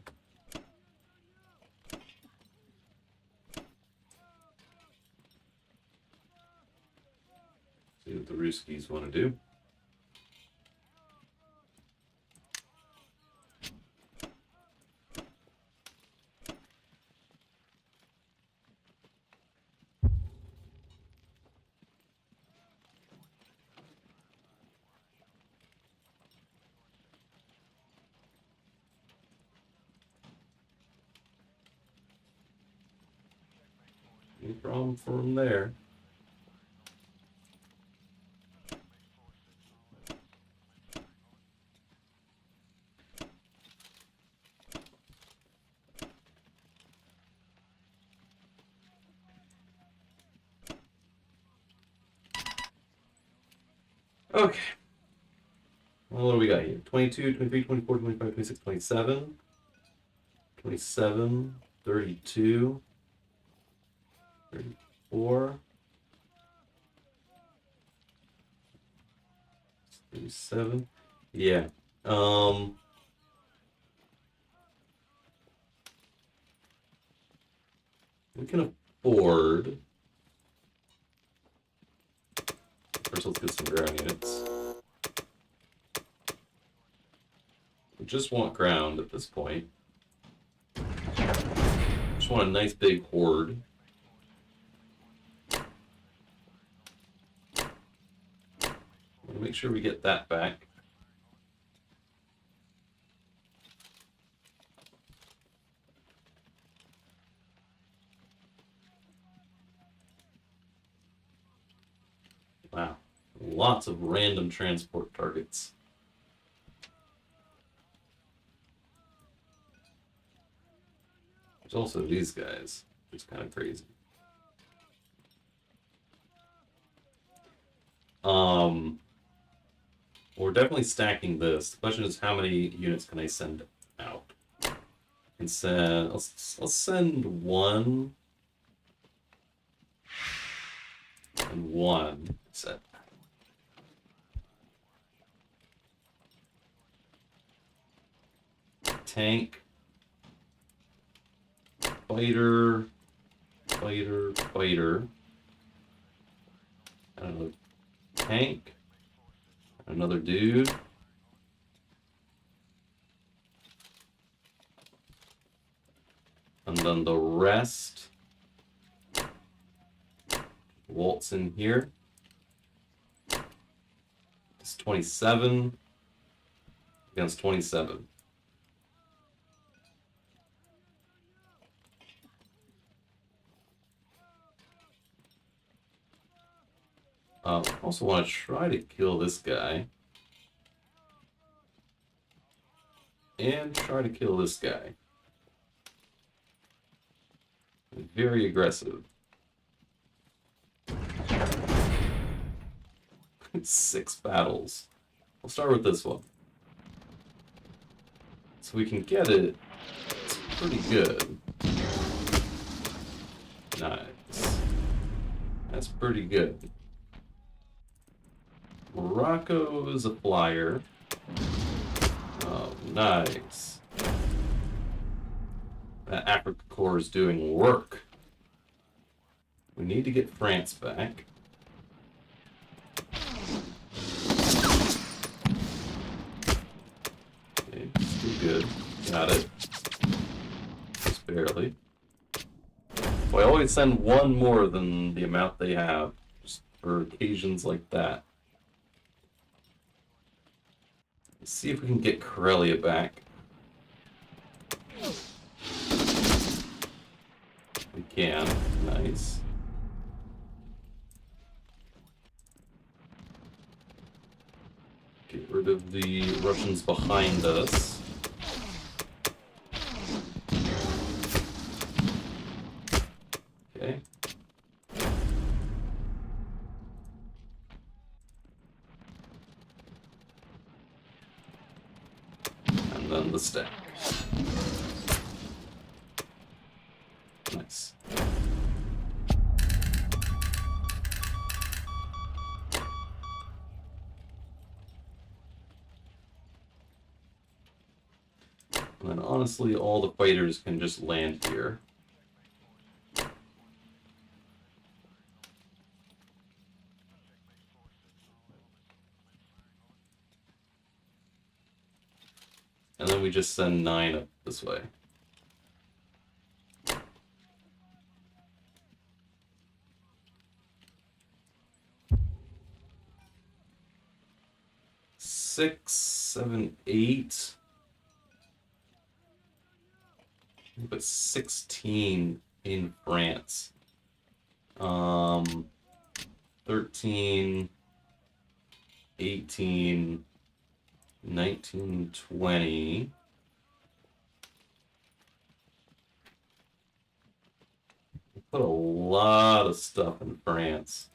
See what the Ruskies want to do. problem from there. Okay. Well, what do we got here? 22, 23, 24, 25, 26, 27. 27, 32, 34, 37. Yeah. We can afford. First, let's get some ground units. We just want ground at this point. Just want a nice big horde. We'll make sure we get that back. Wow. Lots of random transport targets. There's also these guys, which is kind of crazy. We're definitely stacking this. The question is, how many units can I send out? And send. Let's send one and one set. Tank, fighter, fighter, fighter. I don't know. Tank. Another dude. And then the rest waltz in here. It's 27 against 27. Also want to try to kill this guy. And try to kill this guy. Very aggressive. 6 battles. We'll start with this one. So we can get it. It's pretty good. Nice. That's pretty good. Morocco is a flyer. Oh, nice. That Africa Corps is doing work. We need to get France back. Okay, still good. Got it. Just barely. Well, I always send one more than the amount they have, just for occasions like that. Let's see if we can get Karelia back. We can. Nice. Get rid of the Russians behind us. Okay. And then the stack. Nice. And then honestly, all the fighters can just land here. And then we just send 9 up this way. Six, 7, 8. But 16 in France. 13, 18, 19, 20. Put a lot of stuff in France.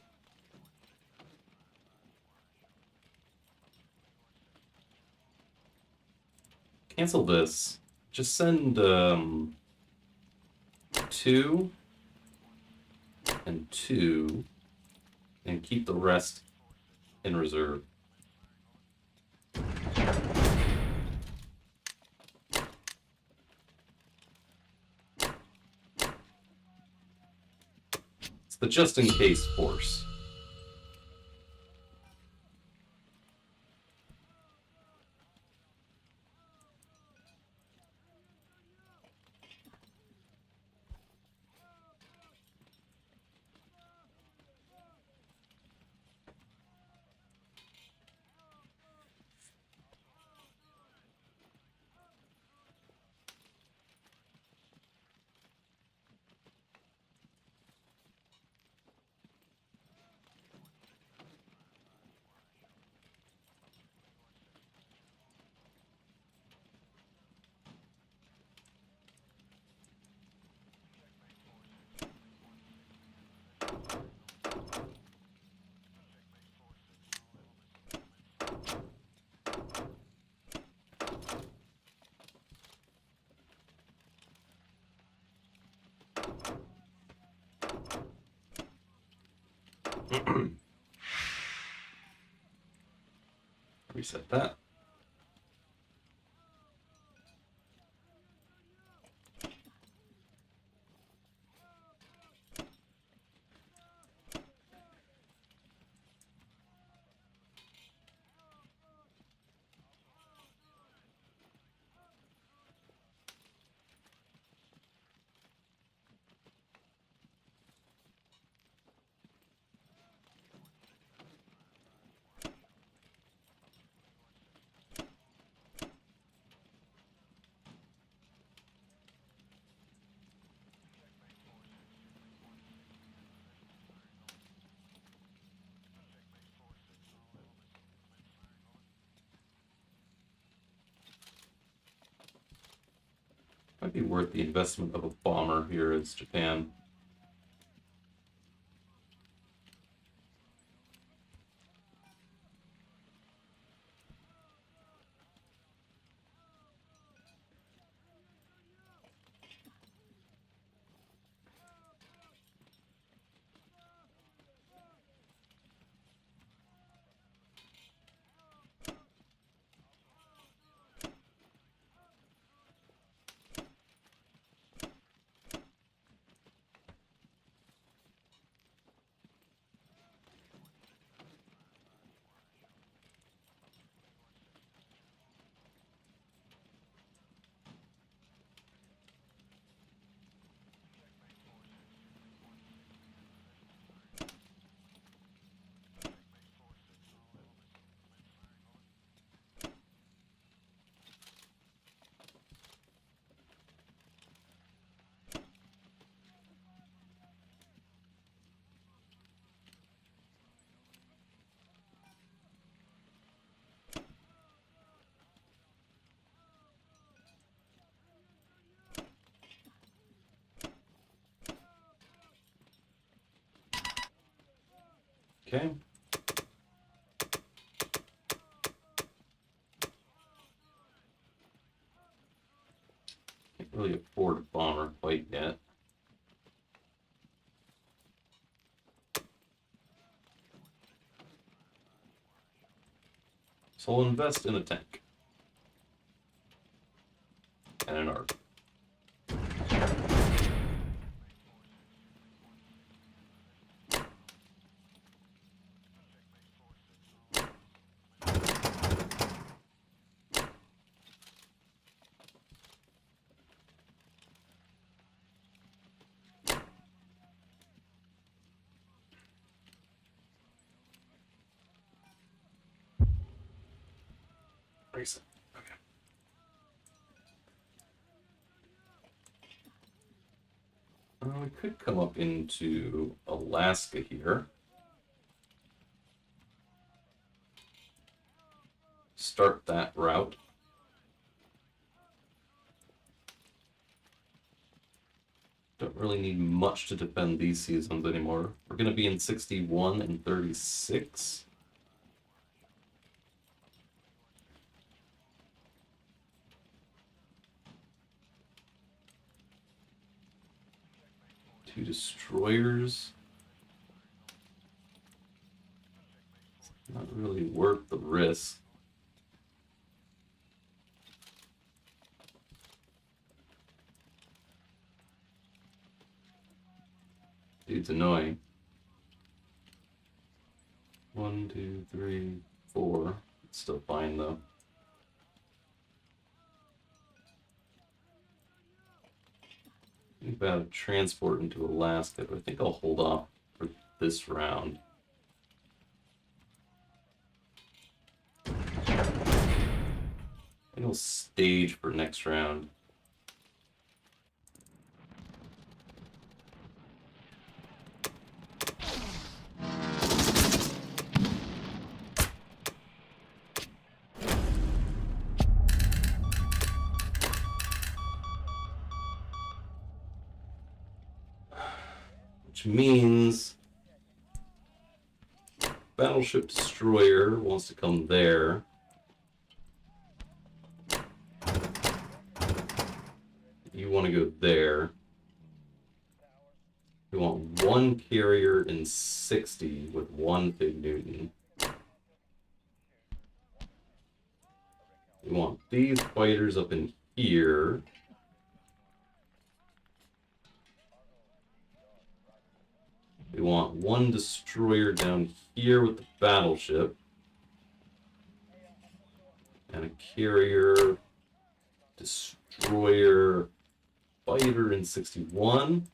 Cancel this. Just send 2 and 2 and keep the rest in reserve. It's the just in case force. Reset that. Might be worth the investment of a bomber here as Japan. Okay. Can't really afford a bomber quite yet. So we'll invest in a tank. And an arc. Reset. Okay. we could come up into Alaska here. Start that route. Don't really need much to defend these seasons anymore. We're going to be in 61 and 36. Two destroyers. Not really worth the risk. Dude's annoying. 1, 2, 3, 4. It's still fine though. Think about transport into Alaska, but I think I'll hold off for this round. I think I'll stage for next round. Which means Battleship Destroyer wants to come there. You want to go there. We want one carrier in 60 with one Big Newton. We want these fighters up in here. We want one destroyer down here with the battleship. And a carrier, destroyer, fighter in 61.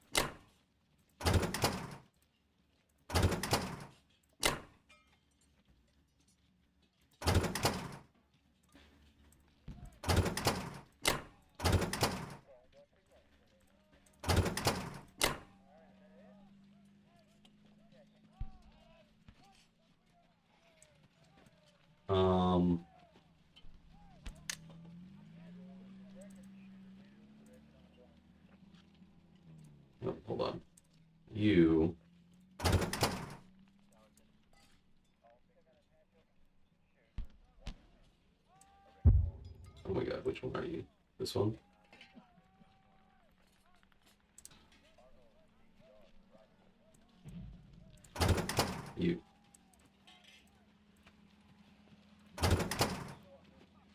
Oh, hold on. You. Oh my god, which one are you? This one? You.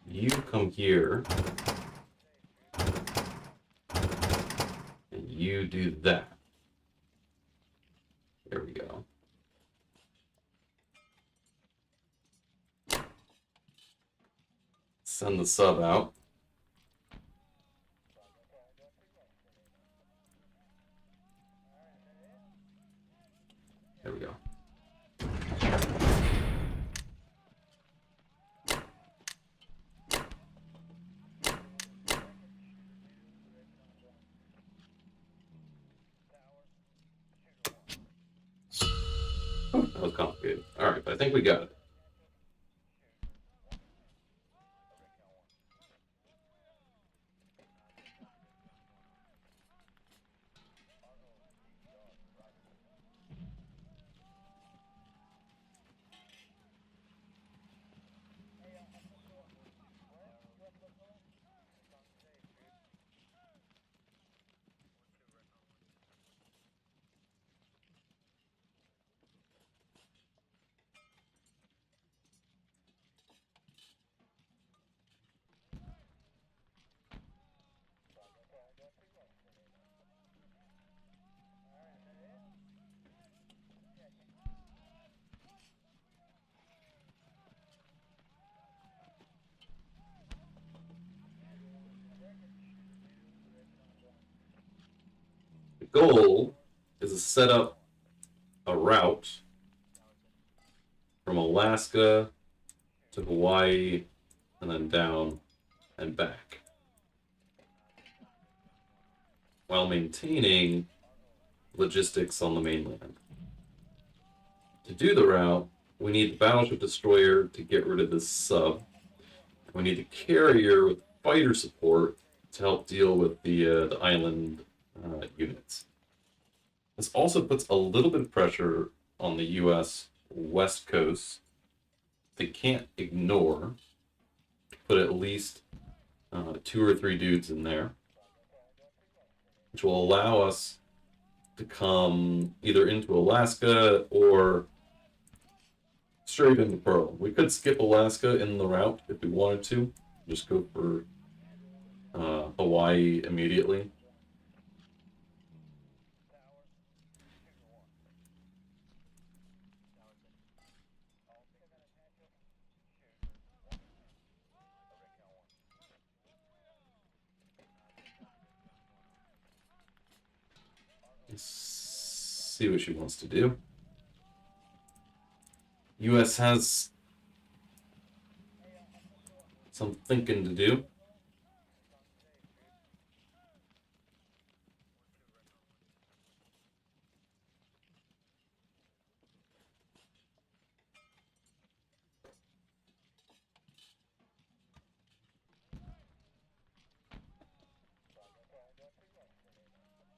You come here. And you do that. There we go. Send the sub out. There we go. That was complicated. Alright, but I think we got it. The goal is to set up a route from Alaska to Hawaii and then down and back, while maintaining logistics on the mainland. To do the route, we need the battleship destroyer to get rid of this sub. We need a carrier with fighter support to help deal with the island units. This also puts a little bit of pressure on the U.S. West Coast. They can't ignore. Put at least 2 or 3 dudes in there, which will allow us to come either into Alaska or straight into Pearl. We could skip Alaska in the route if we wanted to. Just go for Hawaii immediately. Let's see what she wants to do. U.S. has some thinking to do.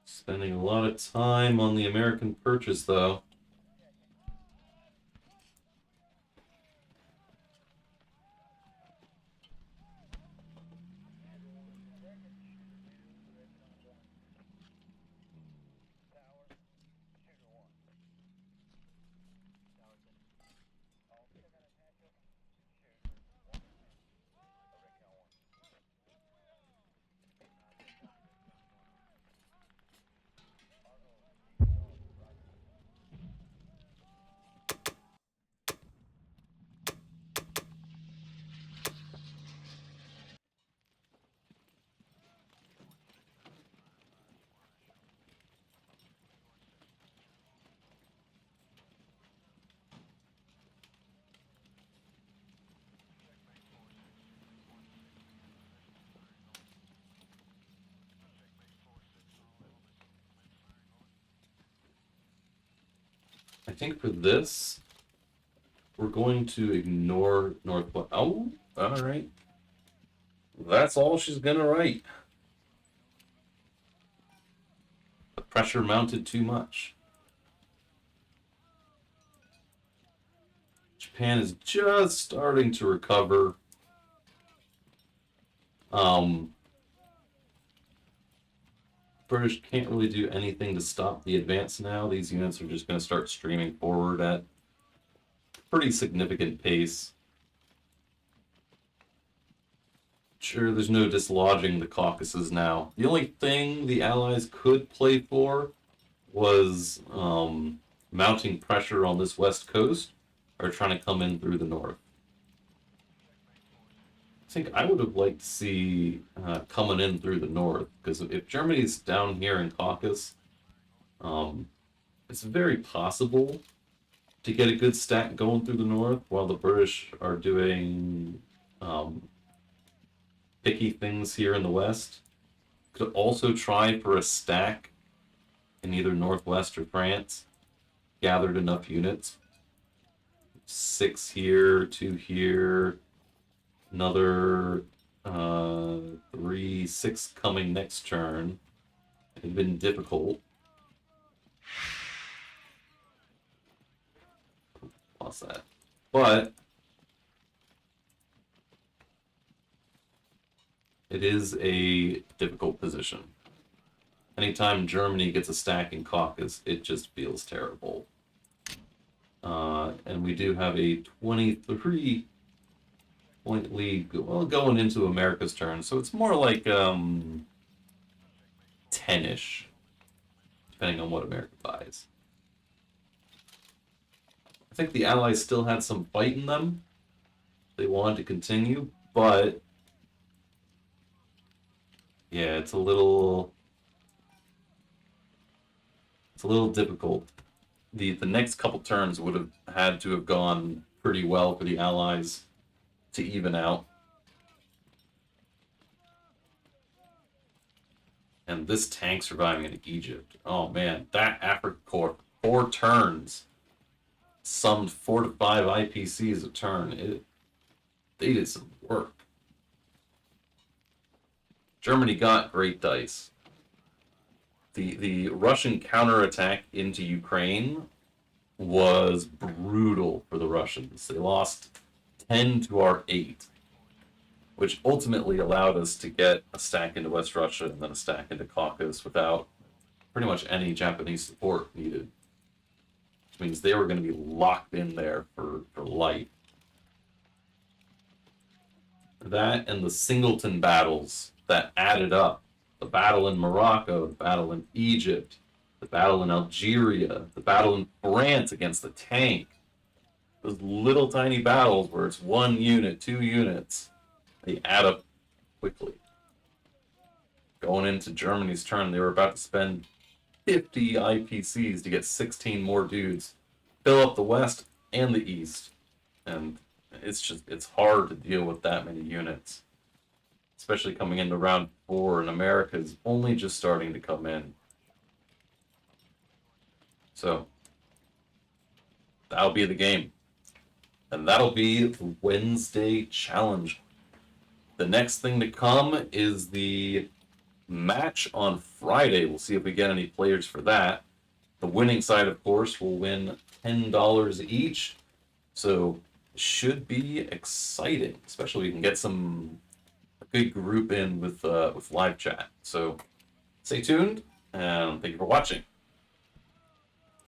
Spending a lot of time on the American purchase, though. I think for this, we're going to ignore Northwest. Oh, all right. That's all she's going to write. The pressure mounted too much. Japan is just starting to recover. British can't really do anything to stop the advance now. These units are just going to start streaming forward at pretty significant pace. Sure, there's no dislodging the Caucasus now. The only thing the Allies could play for was mounting pressure on this west coast or trying to come in through the north. I think I would have liked to see coming in through the north, because if Germany's down here in Caucasus, it's very possible to get a good stack going through the north while the British are doing picky things here in the west. Could also try for a stack in either northwest or France. Gathered enough units. 6 here, 2 here, another 3, 6 coming next turn. It's been difficult. Lost that. But it is a difficult position. Anytime Germany gets a stack in Caucasus, it just feels terrible. And we do have a 23-point lead going into America's turn, so it's more like 10-ish, depending on what America buys. I think the Allies still had some fight in them. They wanted to continue, but yeah, it's a little difficult. The next couple turns would have had to have gone pretty well for the Allies to even out. And this tank surviving into Egypt. Oh man, that Africa Corps, 4 turns, summed 4 to 5 IPCs a turn. They did some work. Germany got great dice. The Russian counterattack into Ukraine was brutal for the Russians. They lost 10 to our 8, which ultimately allowed us to get a stack into West Russia and then a stack into Caucasus without pretty much any Japanese support needed. Which means they were going to be locked in there for life. That and the Singleton battles that added up. The battle in Morocco, the battle in Egypt, the battle in Algeria, the battle in France against the tank. Those little tiny battles where it's 1 unit, 2 units, they add up quickly. Going into Germany's turn, they were about to spend 50 IPCs to get 16 more dudes, fill up the West and the East. And it's hard to deal with that many units, especially coming into round 4, and America is only just starting to come in. So that'll be the game, and that'll be the Wednesday challenge. The next thing to come is the match on Friday. We'll see if we get any players for that. The winning side, of course, will win $10 each, so it should be exciting, especially if we can get a good group in with live chat. So stay tuned, and thank you for watching.